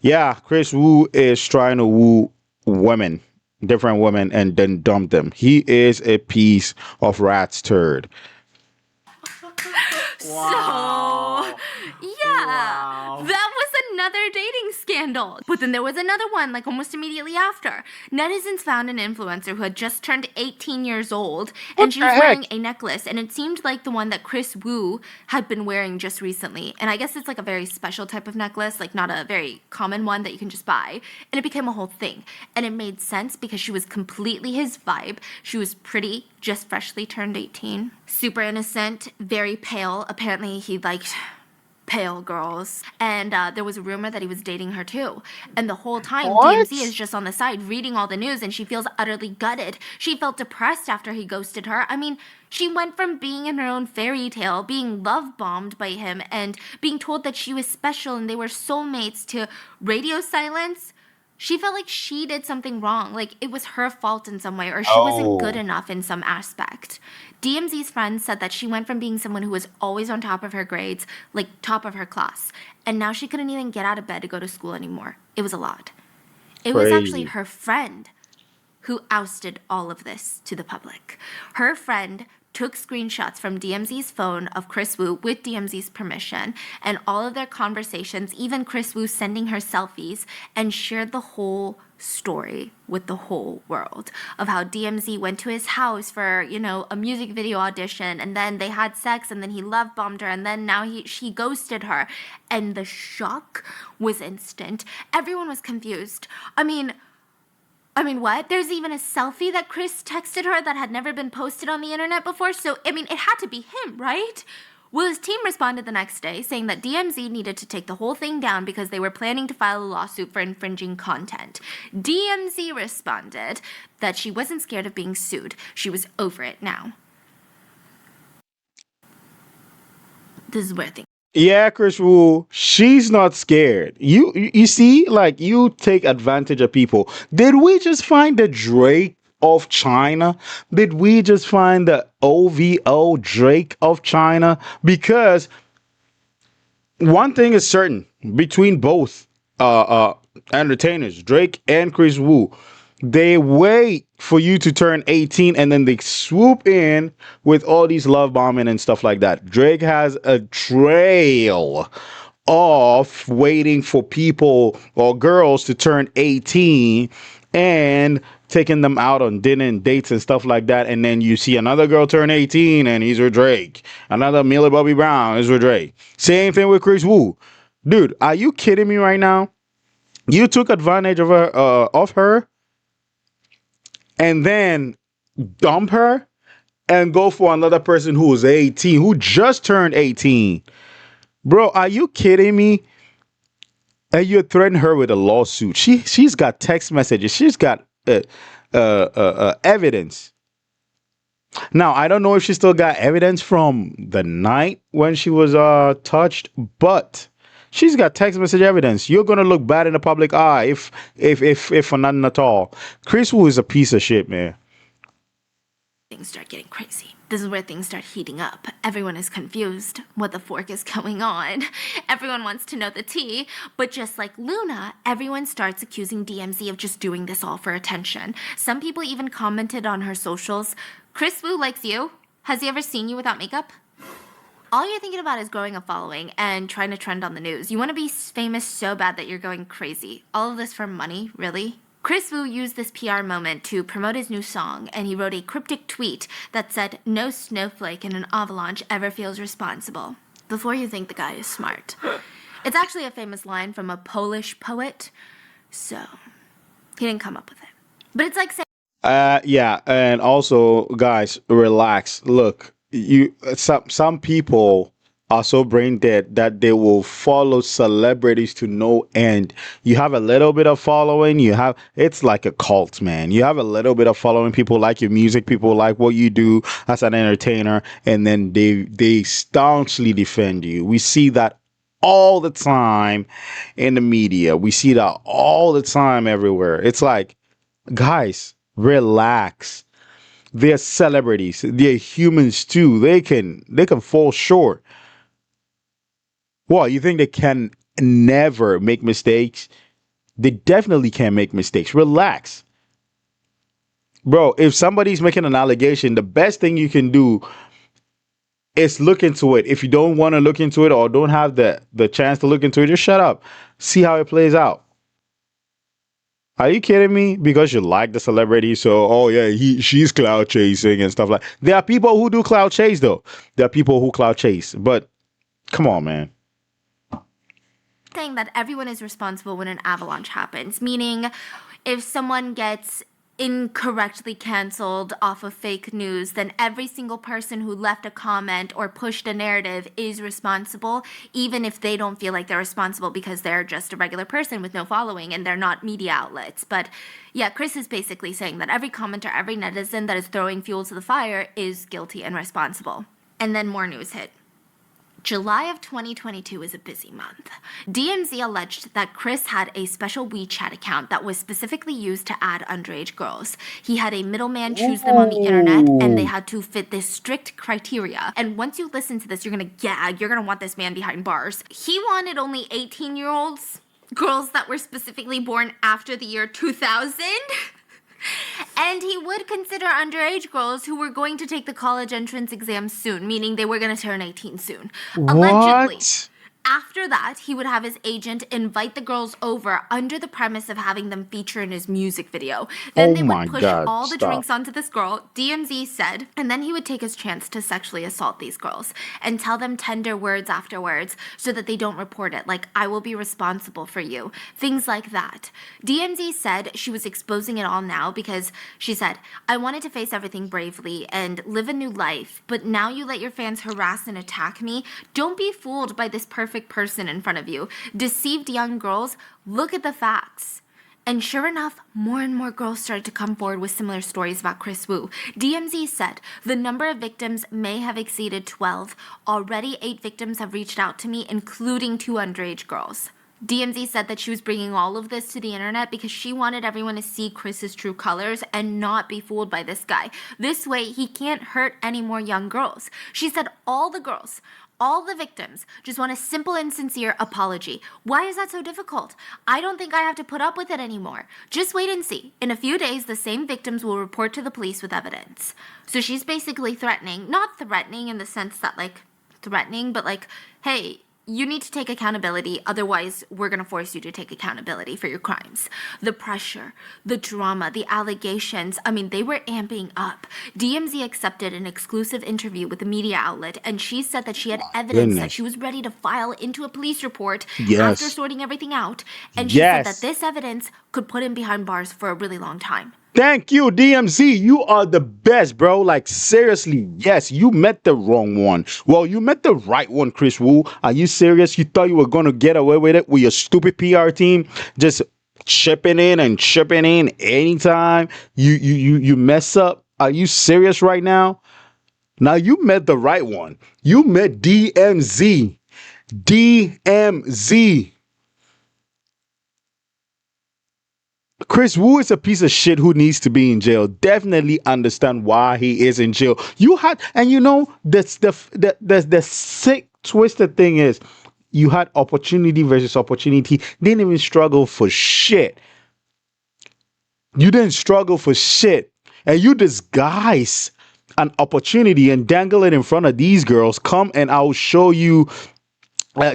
yeah, Kris Wu is trying to woo women, different women, and then dump them. He is a piece of rat's turd. So, yeah, that was another dating scandal. But then there was another one, like almost immediately after. Netizens found an influencer who had just turned 18 years old, and she was wearing a necklace, and it seemed like the one that Kris Wu had been wearing just recently. And I guess it's like a very special type of necklace, like not a very common one that you can just buy. And it became a whole thing. And it made sense because she was completely his vibe. She was pretty, just freshly turned 18. Super innocent, very pale. Apparently he liked pale girls. And there was a rumor that he was dating her too. And the whole time, DMZ is just on the side reading all the news, and she feels utterly gutted. She felt depressed after he ghosted her. I mean, she went from being in her own fairy tale, being love bombed by him, and being told that she was special and they were soulmates, to radio silence. She felt like she did something wrong, like it was her fault in some way, or she wasn't good enough in some aspect. DMZ's friends said that she went from being someone who was always on top of her grades, like top of her class, and now she couldn't even get out of bed to go to school anymore. It was a lot. It was actually her friend who ousted all of this to the public. Her friend took screenshots from DMZ's phone of Kris Wu with DMZ's permission, and all of their conversations, even Kris Wu sending her selfies, and shared the whole story with the whole world of how DMZ went to his house for, a music video audition, and then they had sex, and then he love bombed her, and then now she ghosted her, and the shock was instant. Everyone was confused. I mean, what? There's even a selfie that Kris texted her that had never been posted on the internet before, so, it had to be him, right? Well, his team responded the next day, saying that DMZ needed to take the whole thing down because they were planning to file a lawsuit for infringing content. DMZ responded that she wasn't scared of being sued. She was over it now. This is where things... Yeah, Kris Wu, she's not scared. You see, like, you take advantage of people. Did we just find the Drake of China? Did we just find the OVO Drake of China? Because one thing is certain between both entertainers, Drake and Kris Wu, they wait for you to turn 18 and then they swoop in with all these love bombing and stuff like that. Drake has a trail of waiting for people or girls to turn 18 and taking them out on dinner and dates and stuff like that. And then you see another girl turn 18 and he's with Drake. Another Millie Bobby Brown is with Drake. Same thing with Kris Wu. Dude, are you kidding me right now? You took advantage of her and then dump her and go for another person who is 18, who just turned 18. Bro, are you kidding me? And you threaten her with a lawsuit. She's got text messages. She's got evidence. Now, I don't know if she still got evidence from the night when she was touched, but she's got text message evidence. You're gonna look bad in the public eye if for nothing at all. Kris Wu is a piece of shit, man. Things start getting crazy. This is where things start heating up. Everyone is confused. What the fork is going on? Everyone wants to know the tea. But just like Luna, everyone starts accusing DMZ of just doing this all for attention. Some people even commented on her socials, Kris Wu likes you. Has he ever seen you without makeup? All you're thinking about is growing a following and trying to trend on the news. You want to be famous so bad that you're going crazy. All of this for money, really? Kris Wu used this PR moment to promote his new song, and he wrote a cryptic tweet that said, "No snowflake in an avalanche ever feels responsible." Before you think the guy is smart. It's actually a famous line from a Polish poet, so he didn't come up with it. But it's like saying... Yeah, and also, guys, relax. Look, some people are so brain dead that they will follow celebrities to no end. You have a little bit of following, it's like a cult, man. You have a little bit of following, people like your music, people like what you do as an entertainer, and then they staunchly defend you. We see that all the time in the media. We see that all the time everywhere. It's like, guys, relax. They're celebrities. They're humans too. They can fall short. What, you think they can never make mistakes? They definitely can make mistakes. Relax. Bro, if somebody's making an allegation, the best thing you can do is look into it. If you don't want to look into it or don't have the chance to look into it, just shut up. See how it plays out. Are you kidding me? Because you like the celebrity, so, oh yeah, she's cloud chasing and stuff like that. There are people who do cloud chase, though. There are people who cloud chase. But, come on, man. Saying that everyone is responsible when an avalanche happens, meaning if someone gets incorrectly canceled off of fake news, then every single person who left a comment or pushed a narrative is responsible, even if they don't feel like they're responsible because they're just a regular person with no following and they're not media outlets. But yeah, Kris is basically saying that every commenter, every netizen that is throwing fuel to the fire is guilty and responsible. And then more news hit. July of 2022 is a busy month. DMZ alleged that Kris had a special WeChat account that was specifically used to add underage girls. He had a middleman choose them on the internet, and they had to fit this strict criteria. And once you listen to this, you're gonna gag. You're gonna want this man behind bars. He wanted only 18-year-olds, girls that were specifically born after the year 2000. And he would consider underage girls who were going to take the college entrance exam soon, meaning they were going to turn 18 soon. Allegedly. After that, he would have his agent invite the girls over under the premise of having them feature in his music video. Then they would push all the drinks onto this girl, DMZ said, and then he would take his chance to sexually assault these girls and tell them tender words afterwards so that they don't report it, like, "I will be responsible for you," things like that. DMZ said she was exposing it all now because she said, "I wanted to face everything bravely and live a new life, but now you let your fans harass and attack me. Don't be fooled by this perfect person in front of you. Deceived young girls, look at the facts." And sure enough, more and more girls started to come forward with similar stories about Kris Wu. DMZ said, "The number of victims may have exceeded 12. Already 8 victims have reached out to me, including 2 underage girls." DMZ said that she was bringing all of this to the internet because she wanted everyone to see Kris's true colors and not be fooled by this guy. This way, he can't hurt any more young girls. She said all the girls, all the victims, just want a simple and sincere apology. Why is that so difficult? I don't think I have to put up with it anymore. Just wait and see. In a few days, the same victims will report to the police with evidence. So she's basically threatening, not threatening in the sense that, like, threatening, but like, hey, you need to take accountability, otherwise we're going to force you to take accountability for your crimes. The pressure, the drama, the allegations, I mean, they were amping up. DMZ accepted an exclusive interview with a media outlet, and she said that she had evidence that she was ready to file into a police report after sorting everything out. And she said that this evidence could put him behind bars for a really long time. Thank you, DMZ. You are the best, bro. Like, seriously, yes, you met the wrong one. Well, you met the right one, Kris Wu. Are you serious? You thought you were going to get away with it with your stupid PR team? Just chipping in anytime you mess up? Are you serious right now? Now you met the right one. You met DMZ. DMZ. Kris Wu is a piece of shit who needs to be in jail. Definitely understand why he is in jail. You had, and you know, the sick, twisted thing is, you had opportunity versus opportunity. Didn't even struggle for shit. You didn't struggle for shit. And you disguise an opportunity and dangle it in front of these girls. Come and I'll show you.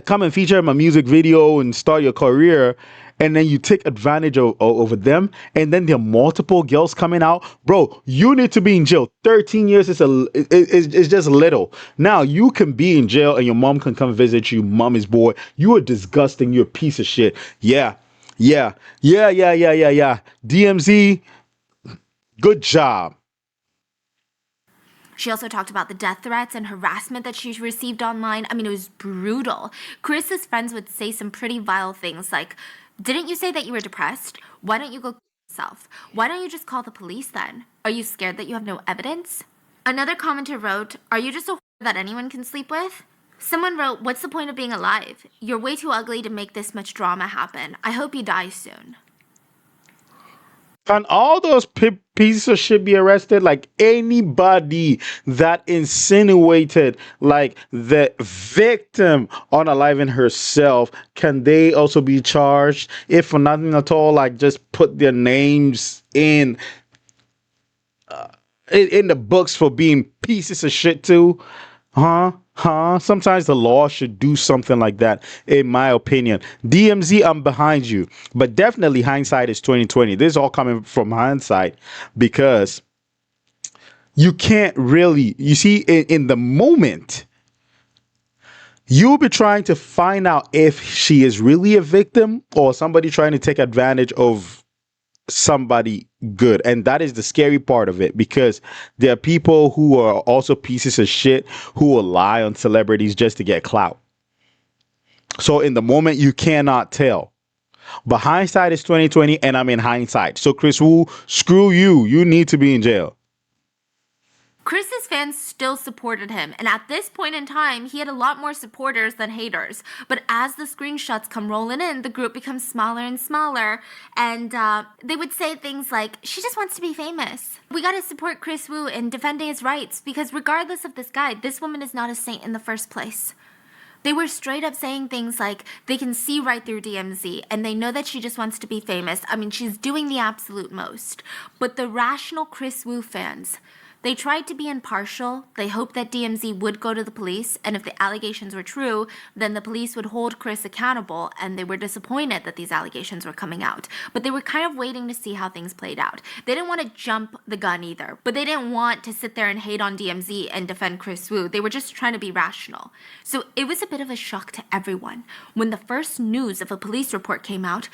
Come and feature in my music video and start your career. And then you take advantage over them. And then there are multiple girls coming out. Bro, you need to be in jail. 13 years is just little. Now you can be in jail and your mom can come visit you. Mommy's boy. You are disgusting. You're a piece of shit. Yeah. DMZ, good job. She also talked about the death threats and harassment that she received online. I mean, it was brutal. Kris's friends would say some pretty vile things like, didn't you say that you were depressed? Why don't you go kill yourself? Why don't you just call the police then? Are you scared that you have no evidence? Another commenter wrote, are you just a whore that anyone can sleep with? Someone wrote, what's the point of being alive? You're way too ugly to make this much drama happen. I hope you die soon. Can all those pieces of shit be arrested? Like anybody that insinuated like the victim unaliving herself, can they also be charged? If for nothing at all, like just put their names in the books for being pieces of shit too? Sometimes the law should do something like that, in my opinion. DMZ, I'm behind you. But definitely hindsight is 2020. This is all coming from hindsight because you can't really, you see, in the moment, you'll be trying to find out if she is really a victim or somebody trying to take advantage of somebody good. And that is the scary part of it, because there are people who are also pieces of shit who will lie on celebrities just to get clout. So in the moment, you cannot tell. But hindsight is 2020, and I'm in hindsight. So Kris Wu, screw you. You need to be in jail. Kris's fans still supported him, and at this point in time, he had a lot more supporters than haters. But as the screenshots come rolling in, the group becomes smaller and smaller, and they would say things like, she just wants to be famous. We gotta support Kris Wu in defending his rights, because regardless of this guy, this woman is not a saint in the first place. They were straight up saying things like they can see right through DMZ and they know that she just wants to be famous. I mean, she's doing the absolute most. But the rational Kris Wu fans, they tried to be impartial. They hoped that DMZ would go to the police, and if the allegations were true, then the police would hold Kris accountable, and they were disappointed that these allegations were coming out. But they were kind of waiting to see how things played out. They didn't want to jump the gun either, but they didn't want to sit there and hate on DMZ and defend Kris Wu. They were just trying to be rational. So it was a bit of a shock to everyone when the first news of a police report came out,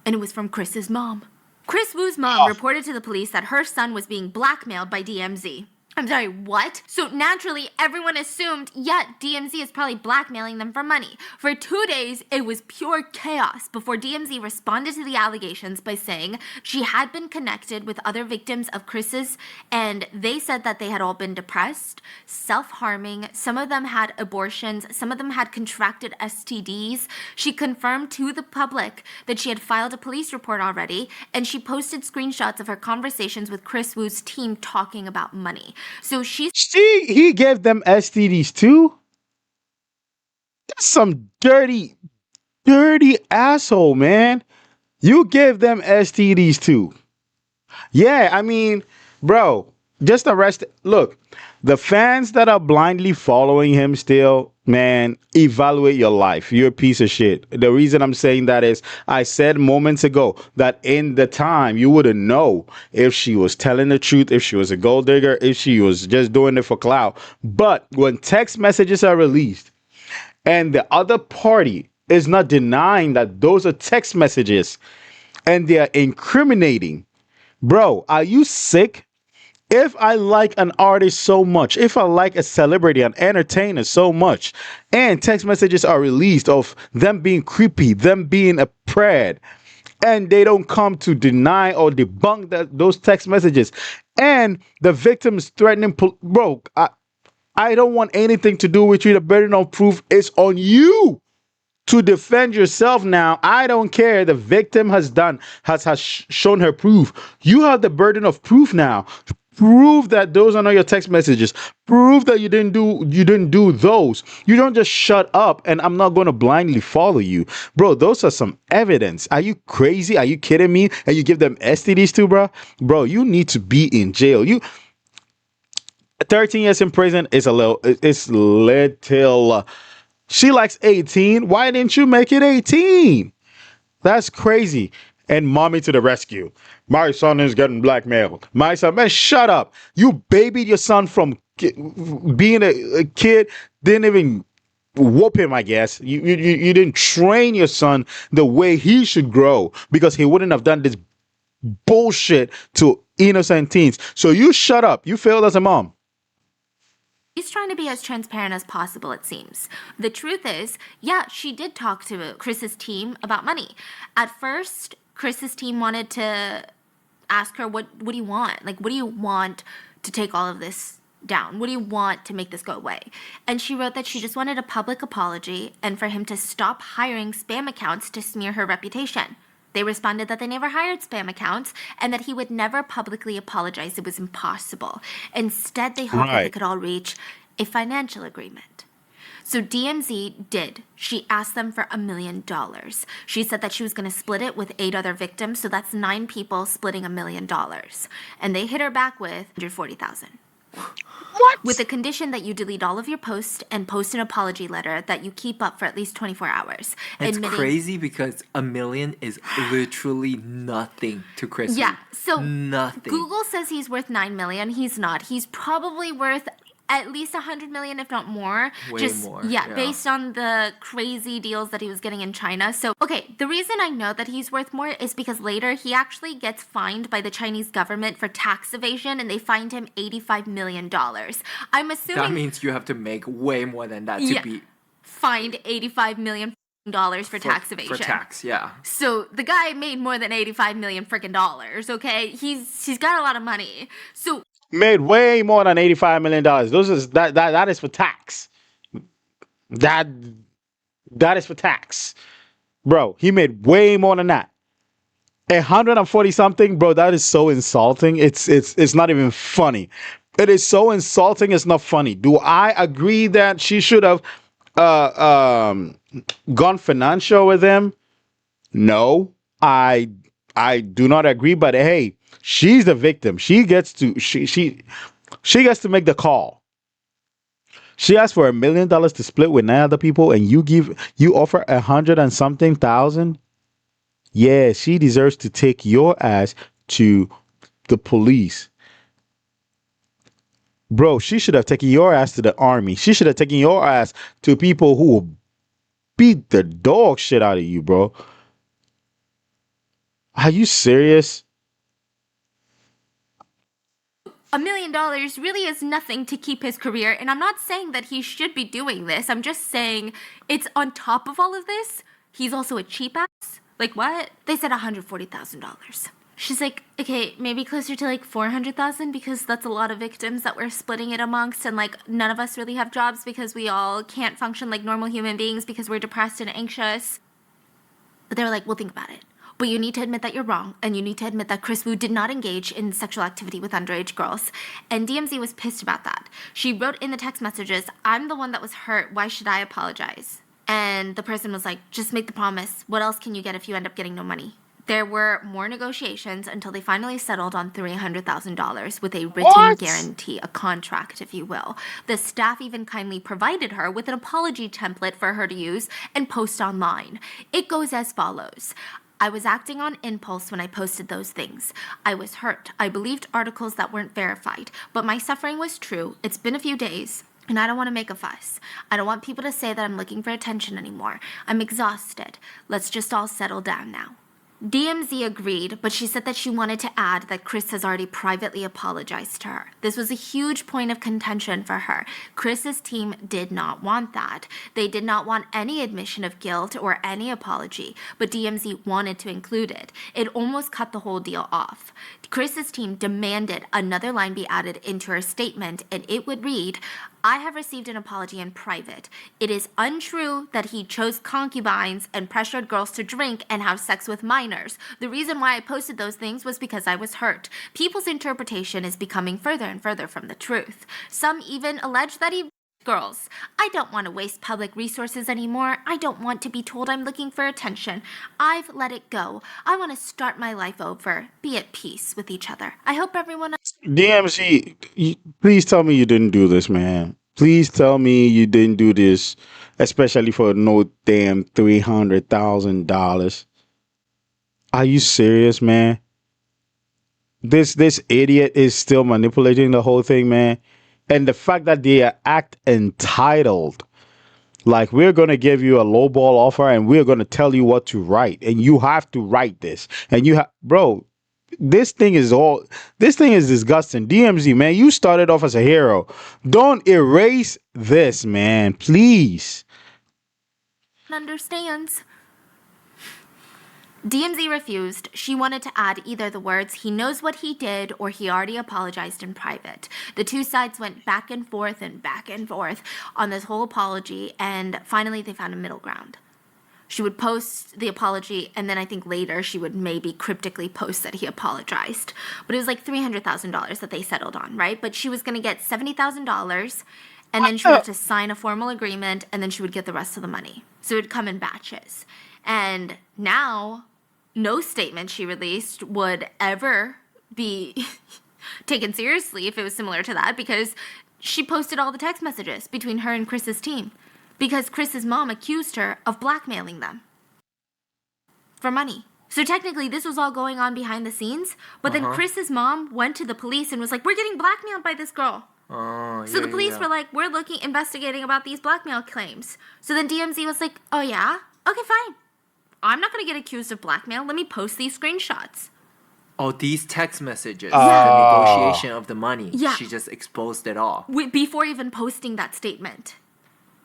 and it was from Kris's mom. Kris Wu's mom reported to the police that her son was being blackmailed by DMZ. I'm sorry, what? So naturally, everyone assumed, yeah, DMZ is probably blackmailing them for money. For 2 days, it was pure chaos before DMZ responded to the allegations by saying she had been connected with other victims of Kris's, and they said that they had all been depressed, self-harming, some of them had abortions, some of them had contracted STDs. She confirmed to the public that she had filed a police report already, and she posted screenshots of her conversations with Kris Wu's team talking about money. So he gave them STDs too? That's some dirty asshole, man. You gave them STDs too. Yeah, I mean, bro, just arrest. Look, the fans that are blindly following him still, man, evaluate your life. You're a piece of shit. The reason I'm saying that is I said moments ago that in the time you wouldn't know if she was telling the truth, if she was a gold digger, if she was just doing it for clout. But when text messages are released and the other party is not denying that those are text messages and they are incriminating, bro, are you sick? If I like an artist so much, if I like a celebrity, an entertainer so much, and text messages are released of them being creepy, them being a pred, and they don't come to deny or debunk those text messages. And the victim is threatening, bro, I don't want anything to do with you. The burden of proof is on you to defend yourself now. I don't care. The victim has shown her proof. You have the burden of proof now. Prove that those are not your text messages. Prove that you didn't do those. You don't just shut up and I'm not going to blindly follow you. Bro, those are some evidence. Are you crazy? Are you kidding me? And you give them STDs too, bro? Bro, you need to be in jail. 13 years in prison is it's little. She likes 18. Why didn't you make it 18? That's crazy. And mommy to the rescue. My son is getting blackmailed. My son, man, shut up. You babied your son from being a kid. Didn't even whoop him, I guess. You didn't train your son the way he should grow, because he wouldn't have done this bullshit to innocent teens. So you shut up. You failed as a mom. He's trying to be as transparent as possible, it seems. The truth is, yeah, she did talk to Kris's team about money. At first, Kris's team wanted to ask her, what do you want? Like, what do you want to take all of this down? What do you want to make this go away? And she wrote that she just wanted a public apology and for him to stop hiring spam accounts to smear her reputation. They responded that they never hired spam accounts and that he would never publicly apologize. It was impossible. Instead, they hoped that they could all reach a financial agreement. So DMZ did. She asked them for $1 million. She said that she was going to split it with 8 other victims, so that's 9 people splitting $1 million. And they hit her back with $140,000. What? With the condition that you delete all of your posts and post an apology letter that you keep up for at least 24 hours. It's crazy because $1 million is literally nothing to Kris Wu. Yeah, so nothing. Google says he's worth $9 million. He's not. He's probably worth at least $100 million, if not more. Way more. Yeah, based on the crazy deals that he was getting in China. So, okay, the reason I know that he's worth more is because later he actually gets fined by the Chinese government for tax evasion, and they fined him $85 million. I'm assuming that means you have to make way more than that to be fined $85 million for tax evasion. For tax, yeah. So the guy made more than $85 million freaking dollars. Okay, he's got a lot of money. So. Made way more than $85 million. That is for tax. That is for tax. Bro, he made way more than that. 140 something, bro, that is so insulting. It's not even funny. It is so insulting, it's not funny. Do I agree that she should have gone financial with him? No, I do not agree, but hey, she's the victim. She gets to make the call. She asked for $1 million to split with 9 other people, and you offer 100 and something thousand. Yeah, she deserves to take your ass to the police. Bro, she should have taken your ass to the army. She should have taken your ass to people who will beat the dog shit out of you, bro. Are you serious? $1 million really is nothing to keep his career, and I'm not saying that he should be doing this. I'm just saying it's on top of all of this. He's also a cheap ass. Like what? They said $140,000. She's like, okay, maybe closer to like 400,000 because that's a lot of victims that we're splitting it amongst, and like none of us really have jobs because we all can't function like normal human beings because we're depressed and anxious. But they were like, we'll think about it. But you need to admit that you're wrong, and you need to admit that Kris Wu did not engage in sexual activity with underage girls. And DMZ was pissed about that. She wrote in the text messages, I'm the one that was hurt. Why should I apologize? And the person was like, just make the promise. What else can you get if you end up getting no money? There were more negotiations until they finally settled on $300,000 with a written guarantee, a contract, if you will. The staff even kindly provided her with an apology template for her to use and post online. It goes as follows. I was acting on impulse when I posted those things. I was hurt. I believed articles that weren't verified, but my suffering was true. It's been a few days, and I don't want to make a fuss. I don't want people to say that I'm looking for attention anymore. I'm exhausted. Let's just all settle down now. DMZ agreed, but she said that she wanted to add that Kris has already privately apologized to her. This was a huge point of contention for her. Kris's team did not want that. They did not want any admission of guilt or any apology, but DMZ wanted to include it. It almost cut the whole deal off. Kris's team demanded another line be added into her statement, and it would read, I have received an apology in private. It is untrue that he chose concubines and pressured girls to drink and have sex with minors. The reason why I posted those things was because I was hurt. People's interpretation is becoming further and further from the truth. Some even allege that he girls. I don't want to waste public resources anymore. I don't want to be told I'm looking for attention. I've let it go. I want to start my life over. Be at peace with each other. I hope everyone... DMZ, please tell me you didn't do this, man. Please tell me you didn't do this, especially for no damn $300,000. Are you serious, man? This idiot is still manipulating the whole thing, man. And the fact that they act entitled, like we're going to give you a lowball offer and we're going to tell you what to write. And you have to write this. And you have, bro, this thing is disgusting. DMZ, man, you started off as a hero. Don't erase this, man, please. Understands. DMZ refused. She wanted to add either the words, he knows what he did, or he already apologized in private. The two sides went back and forth on this whole apology, and finally they found a middle ground. She would post the apology, and then I think later she would maybe cryptically post that he apologized. But it was like $300,000 that they settled on, right? But she was going to get $70,000, and then she would have to sign a formal agreement, and then she would get the rest of the money. So it would come in batches. And now, no statement she released would ever be taken seriously if it was similar to that, because she posted all the text messages between her and Kris's team, because Kris's mom accused her of blackmailing them for money. So technically, this was all going on behind the scenes, but then Kris's mom went to the police and was like, we're getting blackmailed by this girl. So the police were like, we're investigating about these blackmail claims. So then DMZ was like, oh yeah? Okay, fine. I'm not going to get accused of blackmail. Let me post these screenshots. Oh, these text messages, the negotiation of the money. Yeah. She just exposed it all. Before even posting that statement.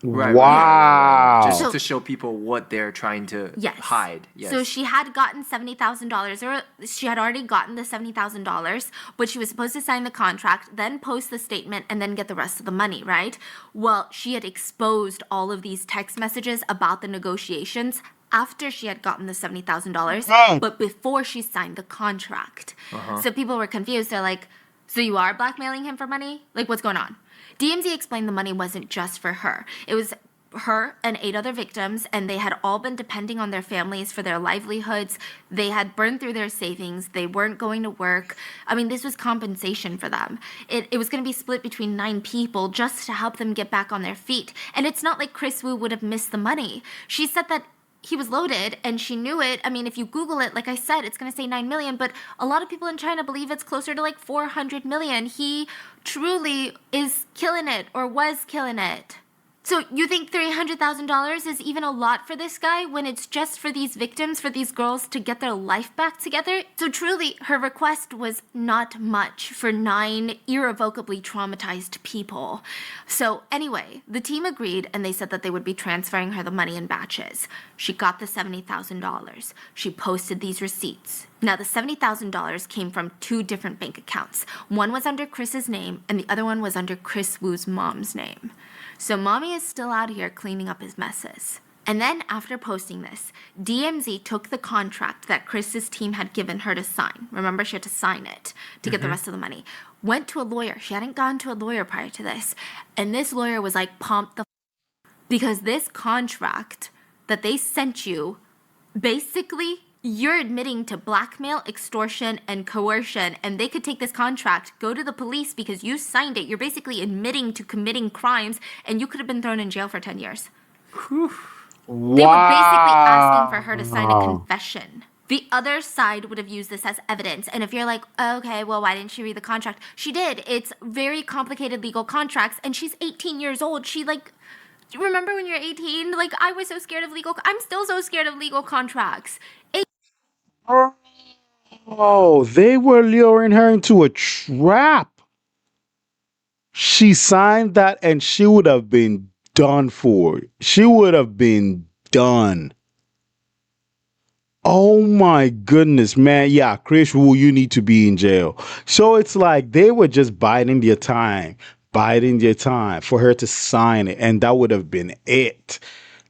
Right. Wow. Just So- to show people what they're trying to hide. Yes. So she had gotten $70,000, or she had already gotten the $70,000, but she was supposed to sign the contract, then post the statement, and then get the rest of the money, right? Well, she had exposed all of these text messages about the negotiations after she had gotten the $70,000, but before she signed the contract. So people were confused. They're like, so you are blackmailing him for money? Like, what's going on? DMZ explained the money wasn't just for her. It was her and 8 other victims, and they had all been depending on their families for their livelihoods. They had burned through their savings. They weren't going to work. I mean, this was compensation for them. It was going to be split between 9 people just to help them get back on their feet. And it's not like Kris Wu would have missed the money. She said that he was loaded and she knew it. I mean, if you Google it, like I said, it's going to say 9 million, but a lot of people in China believe it's closer to like 400 million. He truly is killing it, or was killing it. So you think $300,000 is even a lot for this guy when it's just for these victims, for these girls to get their life back together? So truly, her request was not much for 9 irrevocably traumatized people. So anyway, the team agreed, and they said that they would be transferring her the money in batches. She got the $70,000. She posted these receipts. Now, the $70,000 came from 2 different bank accounts. One was under Kris's name, and the other one was under Kris Wu's mom's name. So mommy is still out here cleaning up his messes. And then after posting this, DMZ took the contract that Kris's team had given her to sign. Remember, she had to sign it to get the rest of the money. Went to a lawyer. She hadn't gone to a lawyer prior to this. And this lawyer was like, pumped because this contract that they sent you, basically, you're admitting to blackmail, extortion, and coercion, and they could take this contract, go to the police because you signed it. You're basically admitting to committing crimes, and you could have been thrown in jail for 10 years. Wow. They were basically asking for her to sign a confession. The other side would have used this as evidence. And if you're like, okay, well, why didn't she read the contract? She did. It's very complicated legal contracts, and she's 18 years old. She, like, remember when you're 18? Like, I was so scared of I'm still so scared of legal contracts. Oh, they were luring her into a trap. She signed that and she would have been done for. She would have been done. Oh my goodness, man. Yeah, Kris Wu, you need to be in jail. So it's like they were just biding their time for her to sign it, and that would have been it.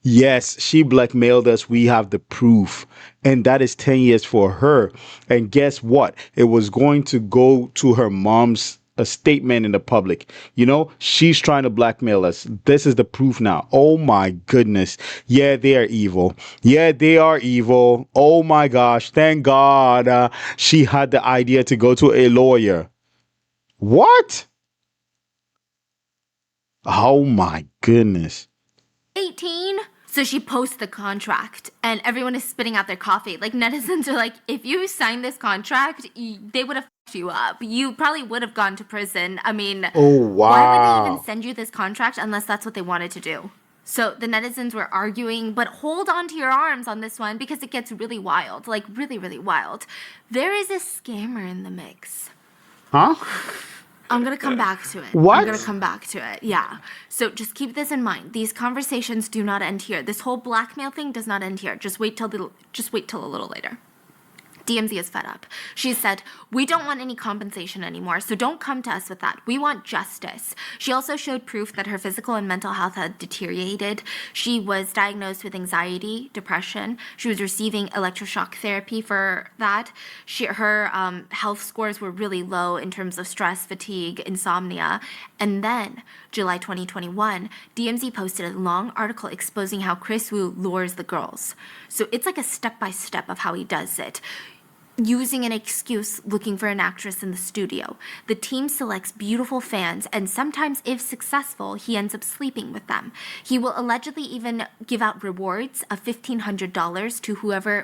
Yes, she blackmailed us. We have the proof. And that is 10 years for her. And guess what? It was going to go to her mom's a statement in the public. You know, she's trying to blackmail us. This is the proof now. Oh my goodness. Yeah, they are evil. Yeah, they are evil. Oh my gosh. Thank God she had the idea to go to a lawyer. What? Oh my goodness. 18. So she posts the contract and everyone is spitting out their coffee. Like, netizens are like, if you signed this contract, they would have fucked you up. You probably would have gone to prison. I mean, Oh why would they even wow. send you this contract unless that's what they wanted to do? So the netizens were arguing, but hold on to your arms on this one because it gets really wild. Like, really, really wild. There is a scammer in the mix. Huh? I'm going to come back to it. What? I'm going to come back to it. Yeah. So just keep this in mind. These conversations do not end here. This whole blackmail thing does not end here. Just wait till a little later. DMZ is fed up. She said, we don't want any compensation anymore, so don't come to us with that. We want justice. She also showed proof that her physical and mental health had deteriorated. She was diagnosed with anxiety, depression. She was receiving electroshock therapy for that. Her health scores were really low in terms of stress, fatigue, insomnia. And then, July 2021, DMZ posted a long article exposing how Kris Wu lures the girls. So it's like a step-by-step of how he does it. Using an excuse looking for an actress in the studio. The team selects beautiful fans, and sometimes, if successful, he ends up sleeping with them. He will allegedly even give out rewards of $1,500 to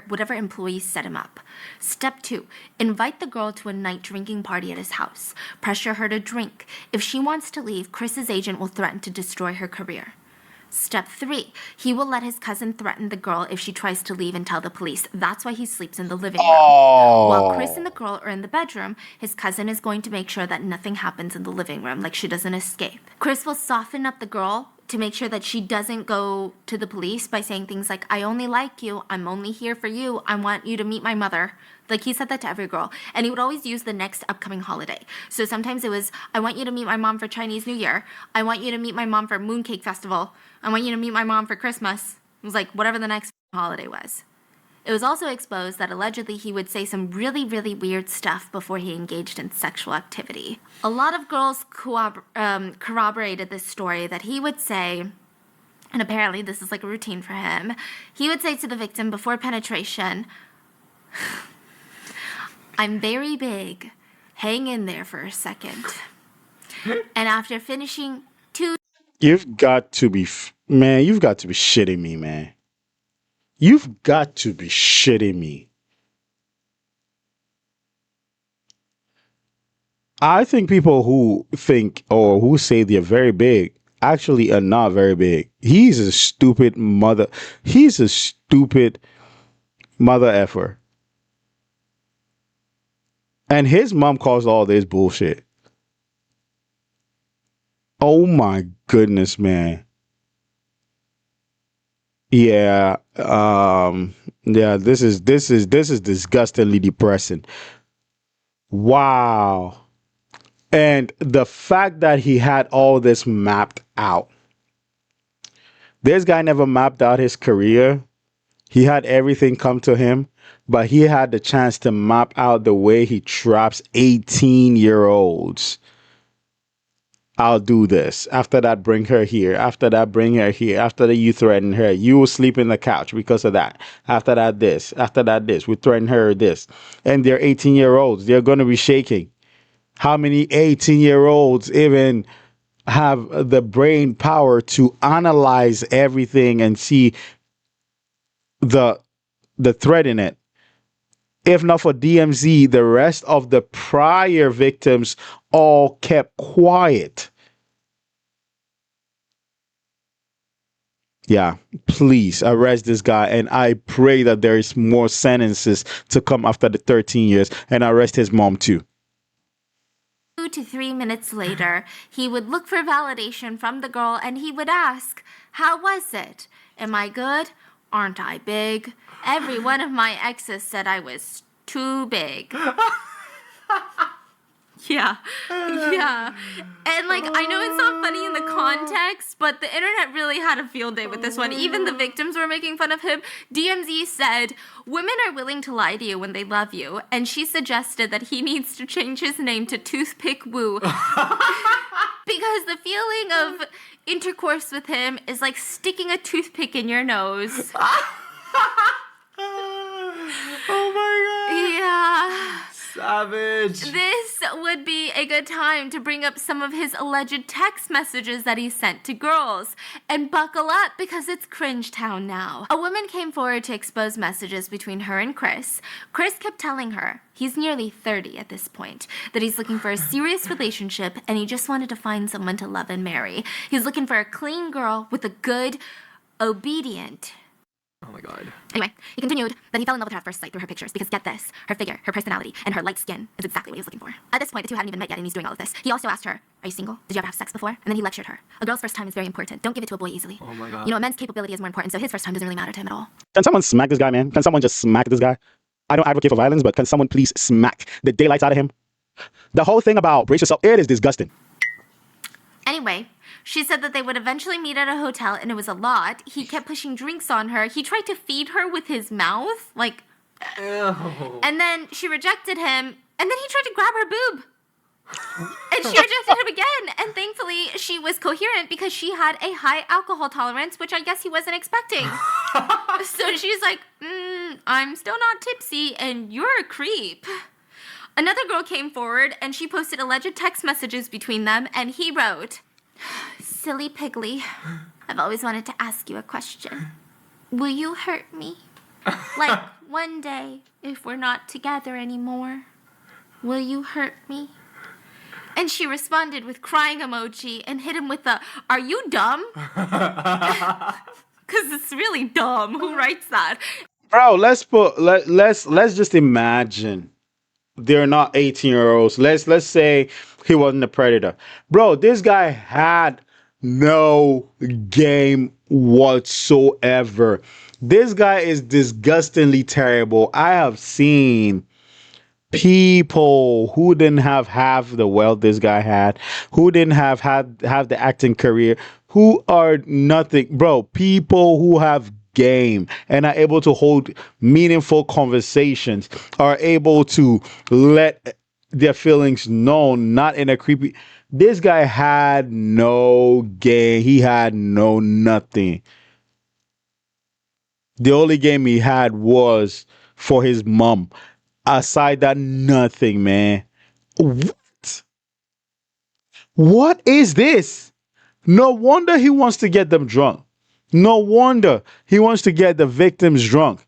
whatever employees set him up. Step 2, invite the girl to a night drinking party at his house. Pressure her to drink. If she wants to leave, Kris's agent will threaten to destroy her career. Step 3, he will let his cousin threaten the girl if she tries to leave and tell the police. That's why he sleeps in the living room. While Kris and the girl are in the bedroom, his cousin is going to make sure that nothing happens in the living room, like she doesn't escape. Kris will soften up the girl to make sure that she doesn't go to the police by saying things like, I only like you, I'm only here for you, I want you to meet my mother. Like, he said that to every girl. And he would always use the next upcoming holiday. So sometimes it was, I want you to meet my mom for Chinese New Year. I want you to meet my mom for Mooncake Festival. I want you to meet my mom for Christmas. It was like whatever the next holiday was. It was also exposed that allegedly he would say some really, really weird stuff before he engaged in sexual activity. A lot of girls corroborated this story that he would say, and apparently this is like a routine for him, he would say to the victim before penetration, I'm very big. Hang in there for a second. And after finishing 2 You've got to be, man, you've got to be shitting me, man. You've got to be shitting me. I think people who think or who say they're very big actually are not very big. He's a stupid mother. He's a stupid mother effer. And his mom caused all this bullshit. Oh my goodness, man. Yeah. Yeah, this is disgustingly depressing. Wow. And the fact that he had all this mapped out. This guy never mapped out his career. He had everything come to him, but he had the chance to map out the way he traps 18-year-olds. I'll do this. After that, bring her here. After that, bring her here. After that, you threaten her. You will sleep in the couch because of that. After that, this. After that, this. We threaten her this. And they're 18-year-olds. They're going to be shaking. How many 18-year-olds even have the brain power to analyze everything and see the threat in it? If not for DMZ, the rest of the prior victims all kept quiet. Yeah, please arrest this guy. And I pray that there is more sentences to come after the 13 years and arrest his mom too. 2 to 3 minutes later, he would look for validation from the girl and he would ask, "How was it? Am I good? Aren't I big? Every one of my exes said I was too big." Yeah. And like, I know it's not funny in the context, but the internet really had a field day with this one. Even the victims were making fun of him. DMZ said, "Women are willing to lie to you when they love you," and she suggested that he needs to change his name to Toothpick Wu. Because the feeling of intercourse with him is like sticking a toothpick in your nose. Oh my god. Yeah. Savage. This would be a good time to bring up some of his alleged text messages that he sent to girls. And buckle up because it's cringe town now. A woman came forward to expose messages between her and Kris. Kris kept telling her, he's nearly 30 at this point, that he's looking for a serious relationship and he just wanted to find someone to love and marry. He's looking for a clean girl with a good, obedient. Oh my god. Anyway, he continued that he fell in love with her at first sight through her pictures because, get this, her figure, her personality, and her light skin is exactly what he was looking for. At this point, the two hadn't even met yet and he's doing all of this. He also asked her, "Are you single? Did you ever have sex before?" And then he lectured her. A girl's first time is very important. Don't give it to a boy easily. Oh my god. You know, a man's capability is more important, so his first time doesn't really matter to him at all. Can someone smack this guy, man? Can someone just smack this guy? I don't advocate for violence, but can someone please smack the daylights out of him? The whole thing about brace yourself, it is disgusting. Anyway, she said that they would eventually meet at a hotel, and it was a lot. He kept pushing drinks on her. He tried to feed her with his mouth, like... Ew. And then she rejected him, and then he tried to grab her boob. And she rejected him again. And thankfully, she was coherent because she had a high alcohol tolerance, which I guess he wasn't expecting. So she's like, I'm still not tipsy, and you're a creep. Another girl came forward, and she posted alleged text messages between them, and he wrote, "Silly Piggly, I've always wanted to ask you a question. Will you hurt me? Like, one day, if we're not together anymore, will you hurt me?" And she responded with crying emoji and hit him with the, "Are you dumb?" Because it's really dumb. Who writes that? Bro, let's just imagine they're not 18-year-olds. Let's say he wasn't a predator. Bro, this guy had no game whatsoever. This guy is disgustingly terrible. I have seen people who didn't have half the wealth this guy had, who didn't have the acting career, who are nothing. Bro, people who have game and are able to hold meaningful conversations, are able to let their feelings known, not in a creepy... This guy had no game. He had no nothing. The only game he had was for his mom. Aside that, nothing, man. What is this? No wonder he wants to get them drunk. No wonder he wants to get the victims drunk.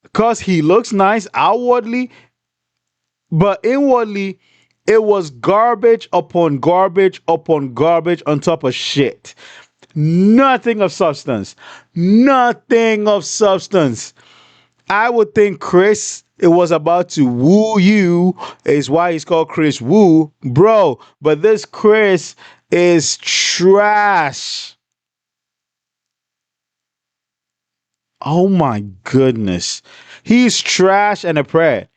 Because he looks nice outwardly, but inwardly, it was garbage upon garbage upon garbage on top of shit. Nothing of substance. Nothing of substance. I would think Kris, it was about to woo you, is why he's called Kris Wu, bro. But this Kris is trash. Oh my goodness. He's trash and a prat.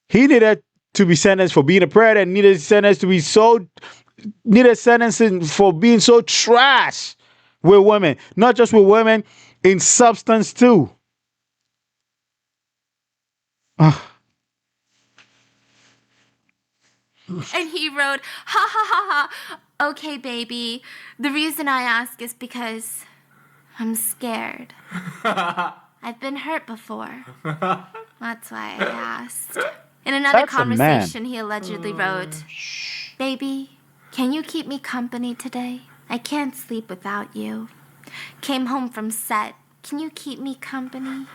He needed to be sentenced for being a prat and needed sentencing for being so trash with women. Not just with women, in substance too. And he wrote, "Ha ha ha ha. Okay, baby. The reason I ask is because I'm scared. I've been hurt before. That's why I asked." In another conversation, he allegedly wrote, "Baby, can you keep me company today? I can't sleep without you. Came home from set. Can you keep me company?"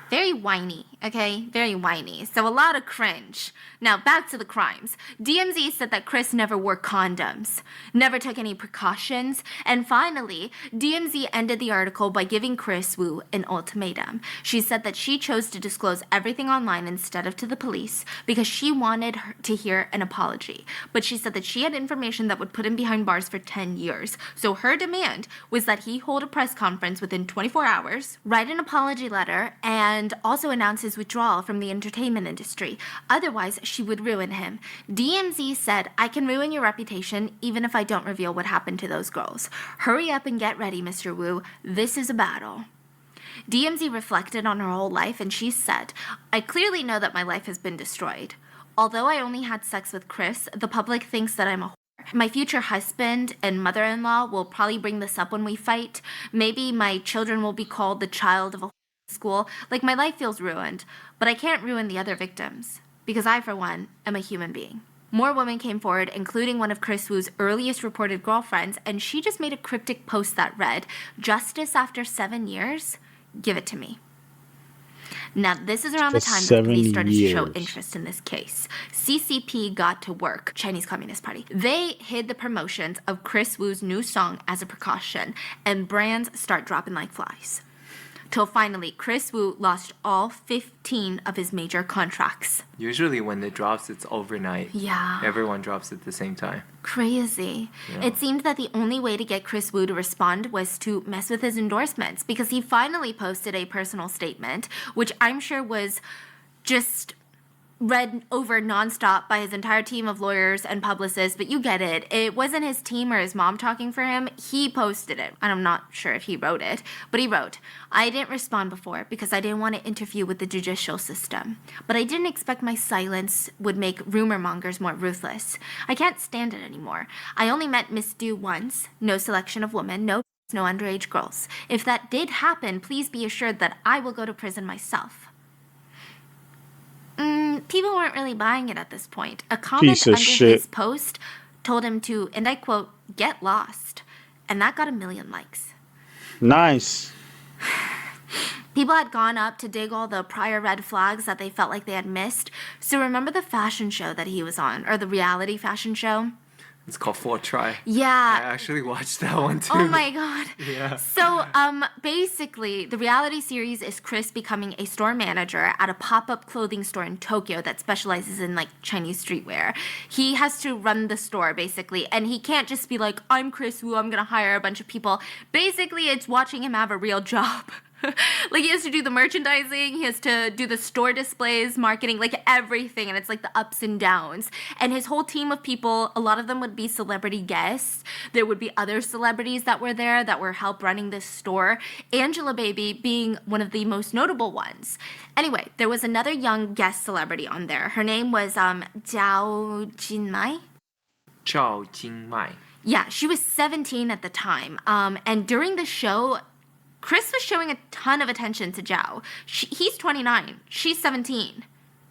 Very whiny. okay? Very whiny. So a lot of cringe. Now, back to the crimes. DMZ said that Kris never wore condoms, never took any precautions, and finally, DMZ ended the article by giving Kris Wu an ultimatum. She said that she chose to disclose everything online instead of to the police because she wanted to hear an apology. But she said that she had information that would put him behind bars for 10 years. So her demand was that he hold a press conference within 24 hours, write an apology letter, and also announce his withdrawal from the entertainment industry. Otherwise, she would ruin him. DMZ said, I can ruin your reputation even if I don't reveal what happened to those girls. Hurry up and get ready, Mr. Wu. This is a battle. DMZ reflected on her whole life and she said, I clearly know that my life has been destroyed. Although I only had sex with Kris, the public thinks that I'm a whore. My future husband and mother-in-law will probably bring this up when we fight. Maybe my children will be called the child of a whore in school. Like, my life feels ruined, but I can't ruin the other victims. Because I, for one, am a human being. More women came forward, including one of Kris Wu's earliest reported girlfriends, and she just made a cryptic post that read, Justice after 7 years? Give it to me. Now, this is around the time that the police started to show interest in this case. CCP got to work, Chinese Communist Party. They hid the promotions of Kris Wu's new song as a precaution, and brands start dropping like flies. Till finally, Kris Wu lost all 15 of his major contracts. Usually when it drops, it's overnight. Yeah. Everyone drops at the same time. Crazy. Yeah. It seemed that the only way to get Kris Wu to respond was to mess with his endorsements, because he finally posted a personal statement, which I'm sure was just read over nonstop by his entire team of lawyers and publicists, but you get it. It wasn't his team or his mom talking for him. He posted it, and I'm not sure if he wrote it, but he wrote, I didn't respond before because I didn't want to interfere with the judicial system, but I didn't expect my silence would make rumor mongers more ruthless. I can't stand it anymore. I only met Miss Du once, no selection of women, no underage girls. If that did happen, please be assured that I will go to prison myself. People weren't really buying it at this point. A comment under his post told him to, and I quote, get lost. And that got 1 million likes. Nice. People had gone up to dig all the prior red flags that they felt like they had missed. So remember the fashion show that he was on, or the reality fashion show? It's called Four Try. Yeah. I actually watched that one too. Oh my god. Yeah. So, basically, the reality series is Kris becoming a store manager at a pop-up clothing store in Tokyo that specializes in, like, Chinese streetwear. He has to run the store, basically, and he can't just be like, I'm Kris Wu, I'm gonna hire a bunch of people. Basically, it's watching him have a real job. Like, he has to do the merchandising, he has to do the store displays, marketing, like everything, and it's like the ups and downs. And his whole team of people, a lot of them would be celebrity guests. There would be other celebrities that were there that were help running this store, Angelababy being one of the most notable ones. Anyway, there was another young guest celebrity on there. Her name was Zhao Jinmai. Zhao Jinmai. Yeah, she was 17 at the time. And during the show, Kris was showing a ton of attention to Zhao. He's 29. She's 17.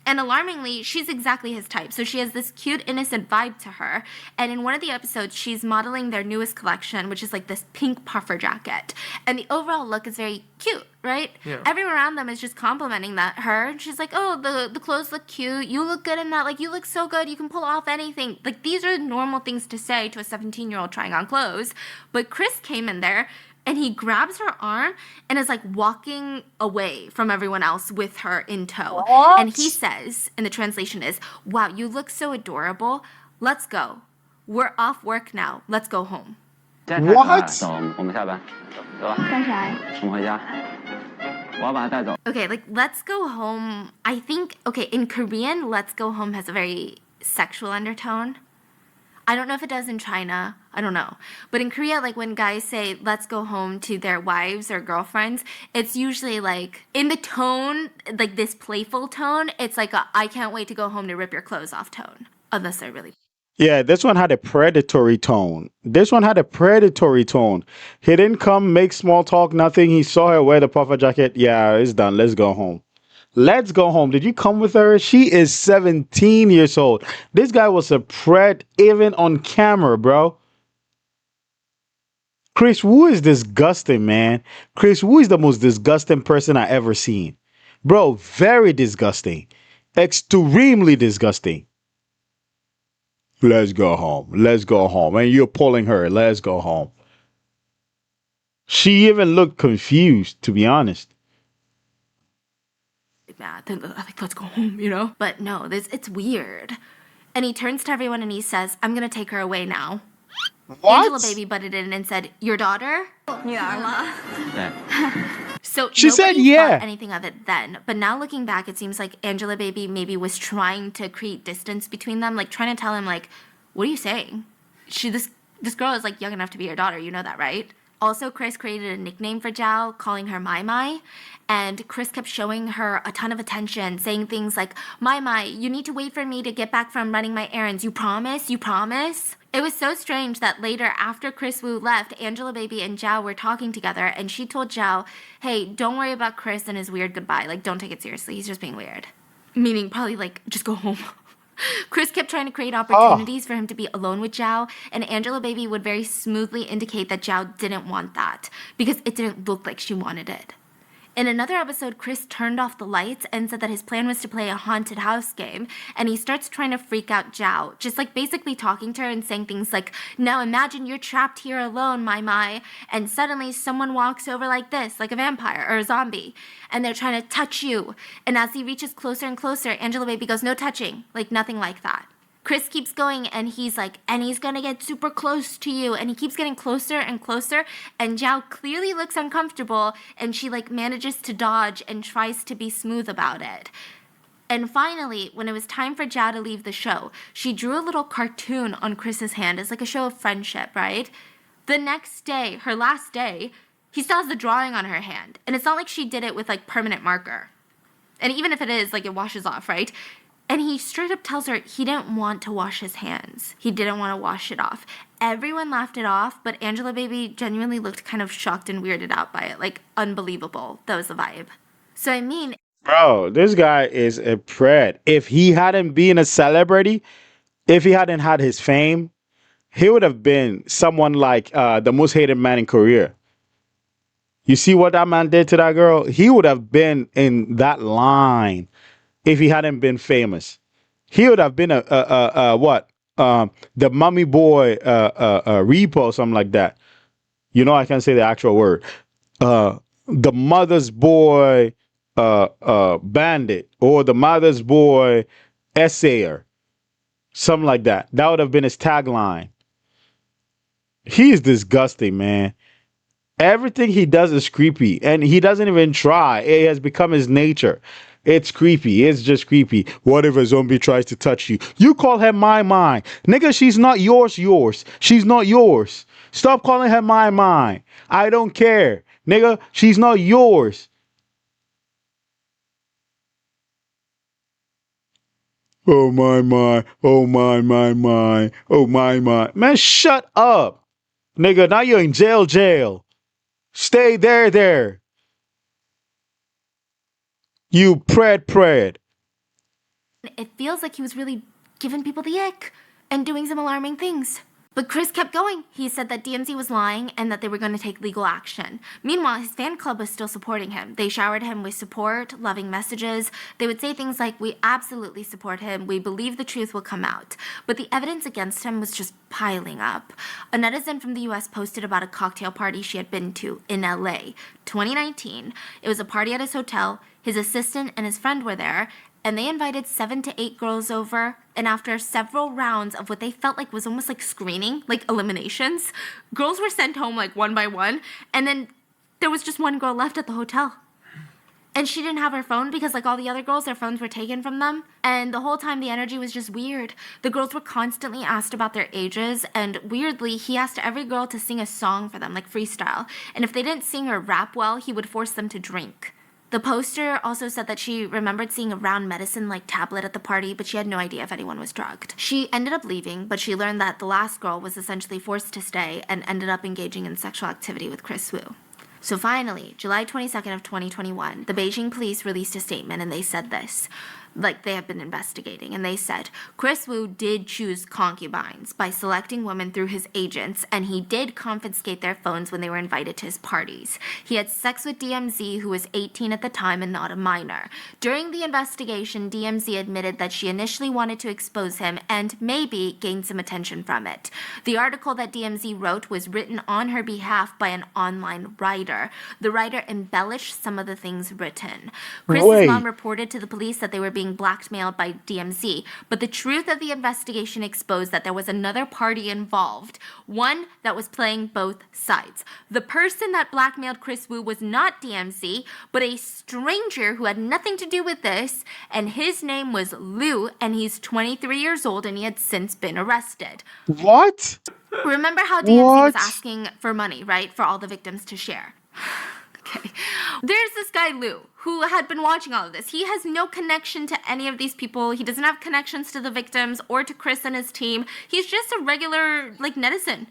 And alarmingly, she's exactly his type. So she has this cute, innocent vibe to her. And in one of the episodes, she's modeling their newest collection, which is like this pink puffer jacket. And the overall look is very cute, right? Yeah. Everyone around them is just complimenting her. And she's like, oh, the clothes look cute. You look good in that. Like, you look so good. You can pull off anything. Like, these are normal things to say to a 17-year-old trying on clothes. But Kris came in there, and he grabs her arm and is like walking away from everyone else with her in tow. What? And he says, and the translation is, wow, you look so adorable. Let's go. We're off work now. Let's go home. What? 走，我们下班，走吧。干啥？我们回家。我要把他带走。 Okay, like, let's go home. I think, okay, in Korean, let's go home has a very sexual undertone. I don't know if it does in China. I don't know. But in Korea, like, when guys say, let's go home to their wives or girlfriends, it's usually, like, in the tone, like, this playful tone, it's like a, I can't wait to go home to rip your clothes off tone. Unless they're really... Yeah, this one had a predatory tone. He didn't come, make small talk, nothing. He saw her wear the puffer jacket. Yeah, it's done. Let's go home. Let's go home. Did you come with her? She is 17 years old. This guy was a pred even on camera, bro. Kris Wu is disgusting, man. Kris Wu is the most disgusting person I ever seen. Bro, very disgusting. Extremely disgusting. Let's go home. Let's go home. And you're pulling her. Let's go home. She even looked confused, to be honest. Mad. Then like, let's go home, you know? But no, it's weird. And he turns to everyone and he says, I'm gonna take her away now. What? Angela Baby butted in and said, your daughter? 对， So She said, nobody yeah. thought anything of it then. But now looking back, it seems like Angela Baby maybe was trying to create distance between them, like trying to tell him, like, what are you saying? This girl is like young enough to be your daughter, you know that, right? Also, Kris created a nickname for Zhao, calling her Mai Mai. And Kris kept showing her a ton of attention, saying things like, Mai Mai, you need to wait for me to get back from running my errands. You promise? You promise? It was so strange that later, after Kris Wu left, Angela Baby and Zhao were talking together, and she told Zhao, hey, don't worry about Kris and his weird goodbye. Like, don't take it seriously. He's just being weird. Meaning probably like, just go home. Kris kept trying to create opportunities for him to be alone with Zhao, and Angela Baby would very smoothly indicate that Zhao didn't want that because it didn't look like she wanted it. In another episode, Kris turned off the lights and said that his plan was to play a haunted house game, and he starts trying to freak out Zhao, just like basically talking to her and saying things like, now imagine you're trapped here alone, Mai Mai, and suddenly someone walks over like this, like a vampire or a zombie, and they're trying to touch you. And as he reaches closer and closer, Angela Baby goes, no touching, like nothing like that. Kris keeps going and he's like, and he's gonna get super close to you. And he keeps getting closer and closer. And Zhao clearly looks uncomfortable and she like manages to dodge and tries to be smooth about it. And finally, when it was time for Zhao to leave the show, she drew a little cartoon on Kris's hand as like a show of friendship, right? The next day, her last day, he still has the drawing on her hand. And it's not like she did it with like permanent marker. And even if it is, like it washes off, right? And he straight up tells her he didn't want to wash his hands. He didn't want to wash it off. Everyone laughed it off, but Angela Baby genuinely looked kind of shocked and weirded out by it. Like, unbelievable. That was the vibe. So, I mean... Bro, this guy is a pred. If he hadn't been a celebrity, if he hadn't had his fame, he would have been someone like the most hated man in Korea. You see what that man did to that girl? He would have been in that line. If he hadn't been famous, he would have been the mummy boy repo, something like that. You know, I can't say the actual word. The mother's boy bandit, or the mother's boy essayer, something like that. That would have been his tagline. He's disgusting, man. Everything he does is creepy, and he doesn't even try. It has become his nature. It's creepy. It's just creepy. What if a zombie tries to touch you? You call her my. Nigga, she's not yours. She's not yours. Stop calling her my. I don't care. Nigga, she's not yours. Oh my. Oh my. Oh my. Man, shut up. Nigga, now you're in jail. Stay there. You pred. It feels like he was really giving people the ick and doing some alarming things. But Kris kept going. He said that DMZ was lying and that they were going to take legal action. Meanwhile, his fan club was still supporting him. They showered him with support, loving messages. They would say things like, we absolutely support him. We believe the truth will come out. But the evidence against him was just piling up. A netizen from the US posted about a cocktail party she had been to in LA, 2019. It was a party at his hotel. His assistant and his friend were there, and they invited 7 to 8 girls over, and after several rounds of what they felt like was almost like screening, like eliminations, girls were sent home like one by one, and then there was just one girl left at the hotel. And she didn't have her phone because like all the other girls, their phones were taken from them. And the whole time the energy was just weird. The girls were constantly asked about their ages, and weirdly, he asked every girl to sing a song for them, like freestyle. And if they didn't sing or rap well, he would force them to drink. The poster also said that she remembered seeing a round medicine-like tablet at the party, but she had no idea if anyone was drugged. She ended up leaving, but she learned that the last girl was essentially forced to stay and ended up engaging in sexual activity with Kris Wu. So finally, July 22nd of 2021, the Beijing police released a statement and they said this: like they have been investigating, and they said Kris Wu did choose concubines by selecting women through his agents, and he did confiscate their phones when they were invited to his parties. He had sex with DMZ, who was 18 at the time and not a minor. During the investigation, DMZ admitted that she initially wanted to expose him and maybe gain some attention from it. The article that DMZ wrote was written on her behalf by an online writer. The writer embellished some of the things written. Kris's mom reported to the police that they were being blackmailed by DMZ, but the truth of the investigation exposed that there was another party involved, one that was playing both sides. The person that blackmailed Kris Wu was not DMZ, but a stranger who had nothing to do with this, and his name was Liu, and he's 23 years old, and he had since been arrested. What? Remember how DMZ was asking for money, right, for all the victims to share? Okay. There's this guy, Liu, who had been watching all of this. He has no connection to any of these people. He doesn't have connections to the victims or to Kris and his team. He's just a regular, netizen.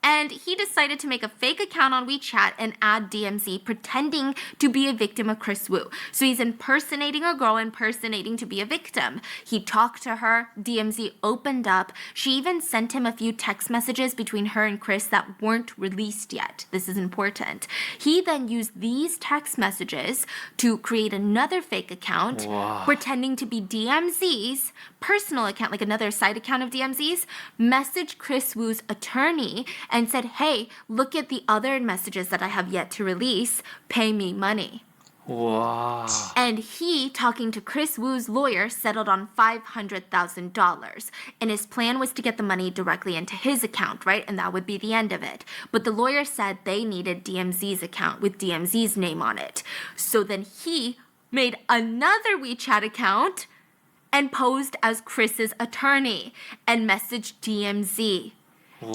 And he decided to make a fake account on WeChat and add DMZ, pretending to be a victim of Kris Wu. So he's impersonating a girl, impersonating to be a victim. He talked to her. DMZ opened up. She even sent him a few text messages between her and Kris that weren't released yet. This is important. He then used these text messages to create another fake account, pretending to be DMZ's personal account, like another side account of DMZ's, messaged Kris Wu's attorney and said, hey, look at the other messages that I have yet to release. Pay me money. Wow. And he, talking to Kris Wu's lawyer, settled on $500,000. And his plan was to get the money directly into his account, right? And that would be the end of it. But the lawyer said they needed DMZ's account with DMZ's name on it. So then he made another WeChat account and posed as Kris's attorney and messaged DMZ.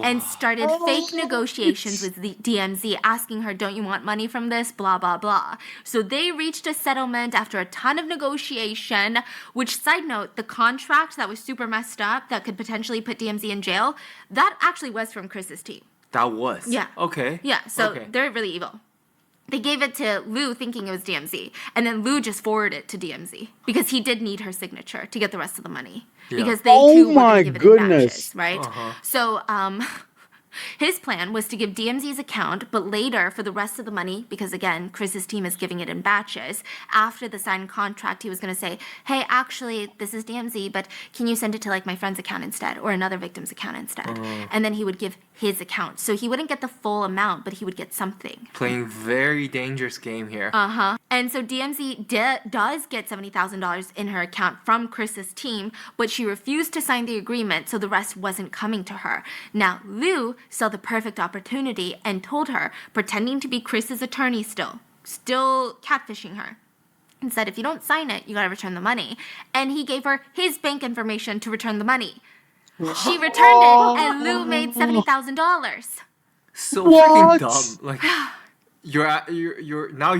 And started fake negotiations with the DMZ, asking her, don't you want money from this? Blah, blah, blah. So they reached a settlement after a ton of negotiation, which, side note, the contract that was super messed up that could potentially put DMZ in jail, that actually was from Kris's team. That was? Yeah. Okay. Yeah, so they're really evil. They gave it to Liu thinking it was DMZ, and then Liu just forwarded it to DMZ because he did need her signature to get the rest of the money. Yeah. Because they too were going to give it in batches, right? So his plan was to give DMZ's account, but later for the rest of the money, because again, Kris's team is giving it in batches, after the signed contract, he was going to say, hey, actually, this is DMZ, but can you send it to my friend's account instead or another victim's account instead? And then he would give his account. So he wouldn't get the full amount, but he would get something. Playing very dangerous game here. And so DMZ does get $70,000 in her account from Kris's team, but she refused to sign the agreement, so the rest wasn't coming to her. Now, Liu saw the perfect opportunity and told her, pretending to be Kris's attorney still catfishing her, and said, if you don't sign it, you gotta return the money. And he gave her his bank information to return the money. She returned it, and Liu made $70,000. So freaking dumb.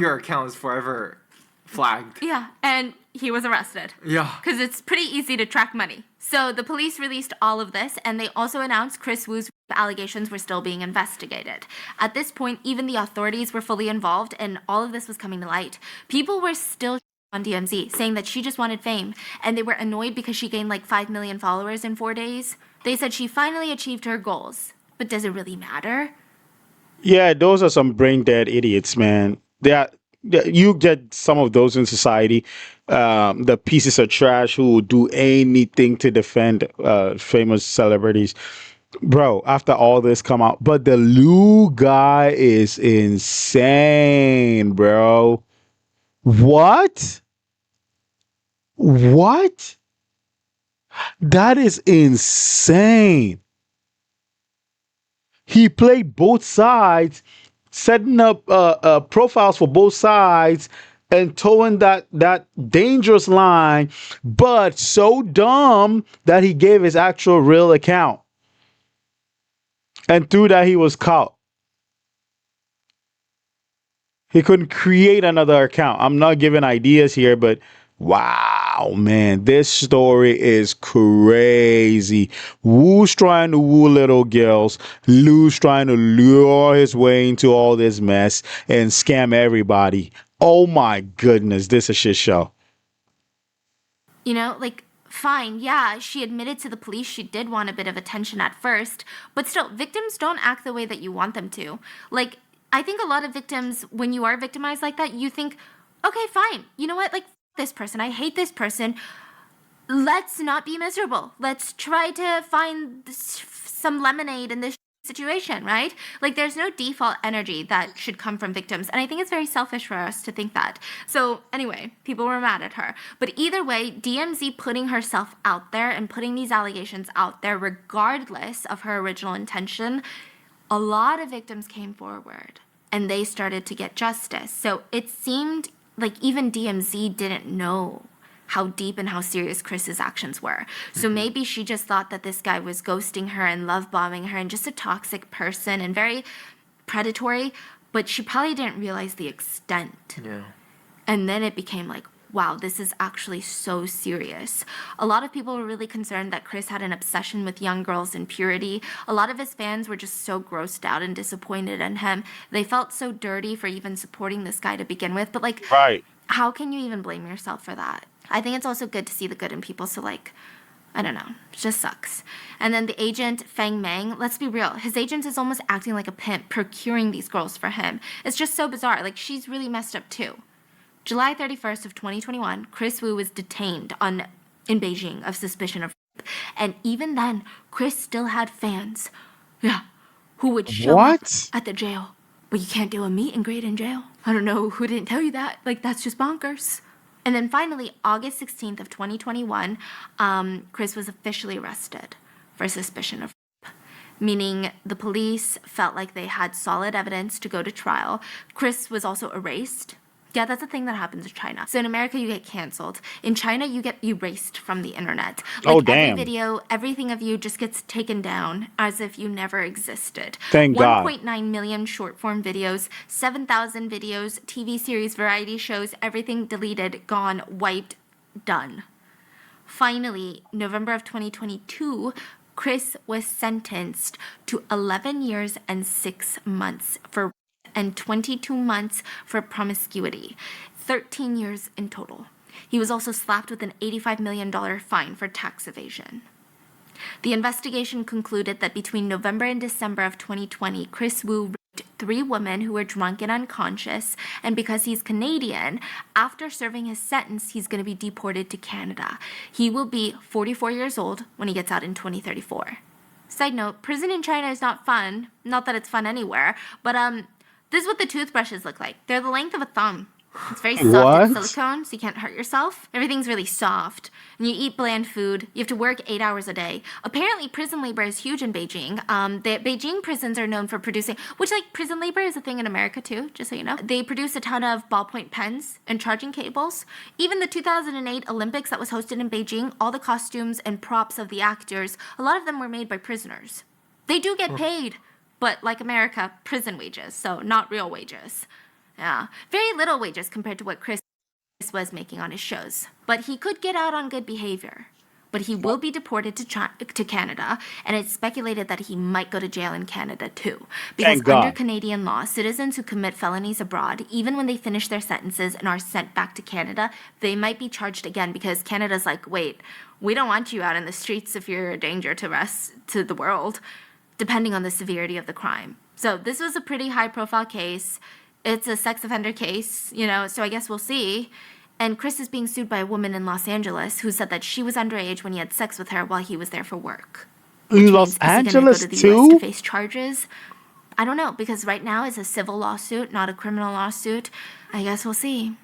Your account is forever flagged. Yeah, and he was arrested. Yeah. Because it's pretty easy to track money. So the police released all of this, and they also announced Kris Wu's allegations were still being investigated. At this point, even the authorities were fully involved, and all of this was coming to light. People were still on DMZ, saying that she just wanted fame, and they were annoyed because she gained 5 million followers in 4 days. They said she finally achieved her goals. But does it really matter? Yeah, those are some brain dead idiots, man. You get some of those in society, the pieces of trash who will do anything to defend famous celebrities. Bro, after all this come out, but the Liu guy is insane, bro. What? That is insane. He played both sides, setting up profiles for both sides and towing that dangerous line, but so dumb that he gave his actual real account. And through that, he was caught. He couldn't create another account. I'm not giving ideas here, but wow, man, this story is crazy. Wu's trying to woo little girls. Liu's trying to lure his way into all this mess and scam everybody. Oh my goodness, this is a shit show. You know, like, fine, yeah, she admitted to the police she did want a bit of attention at first, but still, victims don't act the way that you want them to. Like, I think a lot of victims, when you are victimized like that, you think, okay, fine, you know what, like, this person, I hate this person, let's not be miserable. Let's try to find some lemonade in this situation, right? Like, there's no default energy that should come from victims. And I think it's very selfish for us to think that. So anyway, people were mad at her. But either way, DMZ putting herself out there and putting these allegations out there, regardless of her original intention, a lot of victims came forward and they started to get justice. So it seemed like even DMZ didn't know how deep and how serious Kris's actions were. So maybe she just thought that this guy was ghosting her and love bombing her and just a toxic person and very predatory, but she probably didn't realize the extent. Yeah. And then it became like, wow, this is actually so serious. A lot of people were really concerned that Kris had an obsession with young girls and purity. A lot of his fans were just so grossed out and disappointed in him. They felt so dirty for even supporting this guy to begin with. But like, Right. How can you even blame yourself for that? I think it's also good to see the good in people. So like, I don't know, it just sucks. And then the agent, Fang Meng, let's be real. His agent is almost acting like a pimp, procuring these girls for him. It's just so bizarre. Like, she's really messed up too. July 31st of 2021, Kris Wu was detained in Beijing of suspicion of rape. And even then, Kris still had fans, who would show up at the jail. But you can't do a meet and greet in jail. I don't know who didn't tell you that. Like, that's just bonkers. And then finally, August 16th of 2021, Kris was officially arrested for suspicion of rape, meaning the police felt like they had solid evidence to go to trial. Kris was also erased. Yeah, that's a thing that happens in China. So in America, you get canceled. In China, you get erased from the internet. Like, oh, damn. Every video, everything of you just gets taken down as if you never existed. Thank God. 1.9 million short-form videos, 7,000 videos, TV series, variety shows, everything deleted, gone, wiped, done. Finally, November of 2022, Kris was sentenced to 11 years and 6 months for and 22 months for promiscuity, 13 years in total. He was also slapped with an $85 million fine for tax evasion. The investigation concluded that between November and December of 2020, Kris Wu raped 3 women who were drunk and unconscious, and because he's Canadian, after serving his sentence, he's going to be deported to Canada. He will be 44 years old when he gets out in 2034. Side note, prison in China is not fun. Not that it's fun anywhere, but this is what the toothbrushes look like. They're the length of a thumb. It's very soft. It's silicone, so you can't hurt yourself. Everything's really soft. And you eat bland food. You have to work 8 hours a day. Apparently, prison labor is huge in Beijing. The Beijing prisons are known for producing, which, like, prison labor is a thing in America, too, just so you know. They produce a ton of ballpoint pens and charging cables. Even the 2008 Olympics that was hosted in Beijing, all the costumes and props of the actors, a lot of them were made by prisoners. They do get paid. But like America, prison wages, so not real wages. Yeah, very little wages compared to what Kris was making on his shows. But he could get out on good behavior. But he will be deported to Canada, and it's speculated that he might go to jail in Canada too. Because under Canadian law, citizens who commit felonies abroad, even when they finish their sentences and are sent back to Canada, they might be charged again because Canada's like, wait, we don't want you out in the streets if you're a danger to the world, depending on the severity of the crime. So this was a pretty high-profile case. It's a sex offender case, so I guess we'll see. And Kris is being sued by a woman in Los Angeles who said that she was underage when he had sex with her while he was there for work. In Los Angeles, go to the too? US to face charges? I don't know, because right now it's a civil lawsuit, not a criminal lawsuit. I guess we'll see.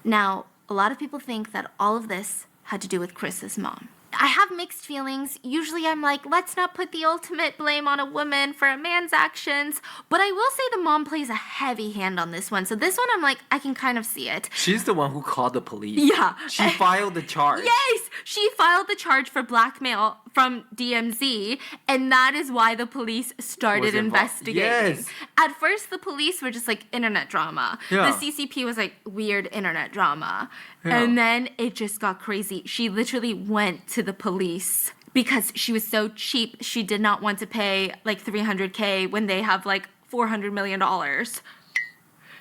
Now, a lot of people think that all of this had to do with Kris's mom. I have mixed feelings. Usually I'm like, let's not put the ultimate blame on a woman for a man's actions. But I will say the mom plays a heavy hand on this one. So this one, I'm like, I can kind of see it. She's the one who called the police. Yeah. She filed the charge. Yes! She filed the charge for blackmail from DMZ. And that is why the police started investigating. Yes. At first, the police were just like internet drama. Yeah. The CCP was like weird internet drama. Yeah. And then it just got crazy. She literally went to the police because she was so cheap. She did not want to pay like $300K when they have like $400 million.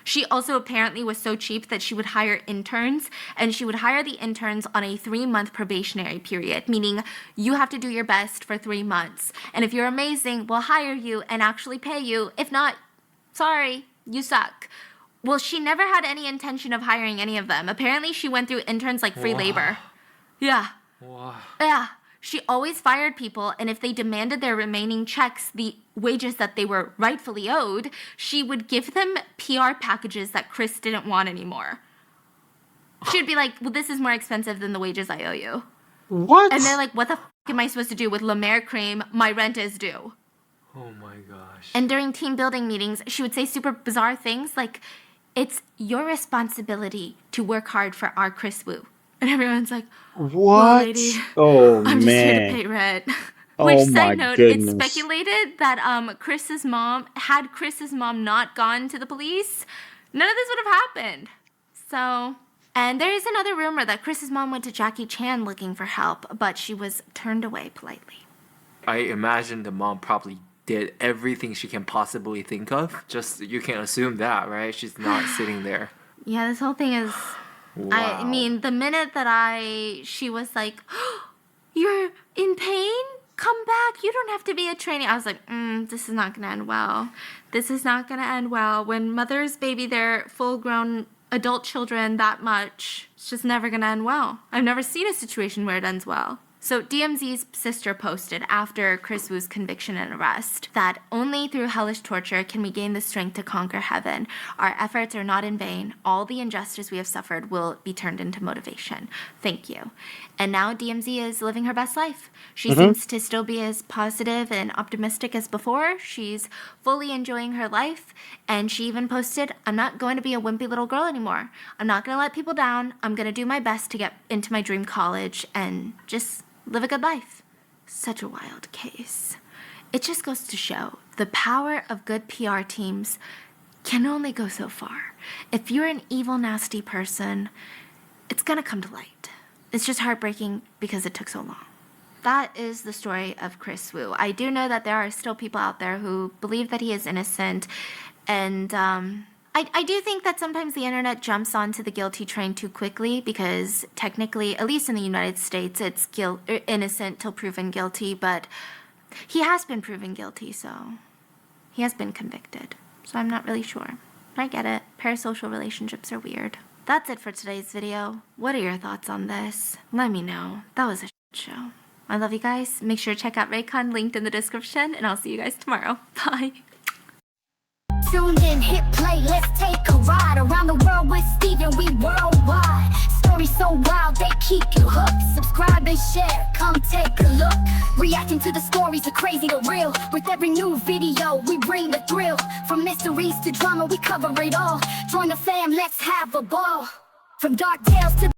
She also apparently was so cheap that she would hire interns, and she would hire the interns on a 3-month probationary period, meaning you have to do your best for 3 months. And if you're amazing, we'll hire you and actually pay you. If not, sorry, you suck. Well, she never had any intention of hiring any of them. Apparently, she went through interns like free labor. Yeah. Wow. Yeah. She always fired people, and if they demanded their remaining checks, the wages that they were rightfully owed, she would give them PR packages that Kris didn't want anymore. She would be like, well, this is more expensive than the wages I owe you. What? And they're like, what the f*** am I supposed to do with La Mer cream? My rent is due. Oh my gosh. And during team building meetings, she would say super bizarre things like, it's your responsibility to work hard for our Kris Wu. And everyone's like, what? Well, lady, Oh, I'm just man. here to pay rent. Oh, Which, my side note, goodness. it's speculated that Chris's mom not gone to the police, none of this would have happened. So, and there is another rumor that Chris's mom went to Jackie Chan looking for help, but she was turned away politely. I imagine the mom probably did everything she can possibly think of. Just, you can assume that, right? She's not sitting there. Yeah, this whole thing is... Wow. I mean, the minute that she was like, oh, you're in pain? Come back. You don't have to be a trainee. I was like, this is not going to end well. This is not going to end well. When mothers baby their full-grown adult children that much, it's just never going to end well. I've never seen a situation where it ends well. So DMZ's sister posted after Kris Wu's conviction and arrest that only through hellish torture can we gain the strength to conquer heaven. Our efforts are not in vain. All the injustice we have suffered will be turned into motivation. Thank you. And now DMZ is living her best life. She seems to still be as positive and optimistic as before. She's fully enjoying her life. And she even posted, I'm not going to be a wimpy little girl anymore. I'm not going to let people down. I'm going to do my best to get into my dream college and just live a good life. Such a wild case. It just goes to show the power of good PR teams can only go so far. If you're an evil, nasty person, it's gonna come to light. It's just heartbreaking because it took so long. That is the story of Kris Wu. I do know that there are still people out there who believe that he is innocent, and I do think that sometimes the internet jumps onto the guilty train too quickly because technically, at least in the United States, it's innocent till proven guilty, but he has been proven guilty, so he has been convicted. So I'm not really sure. I get it. Parasocial relationships are weird. That's it for today's video. What are your thoughts on this? Let me know. That was a shit show. I love you guys. Make sure to check out Raycon linked in the description, and I'll see you guys tomorrow. Bye. Tuned in, hit play, let's take a ride around the world with Steven, we worldwide. Stories so wild, they keep you hooked. Subscribe and share, come take a look. Reacting to the stories, the crazy, the real. With every new video, we bring the thrill. From mysteries to drama, we cover it all. Join the fam, let's have a ball. From dark tales to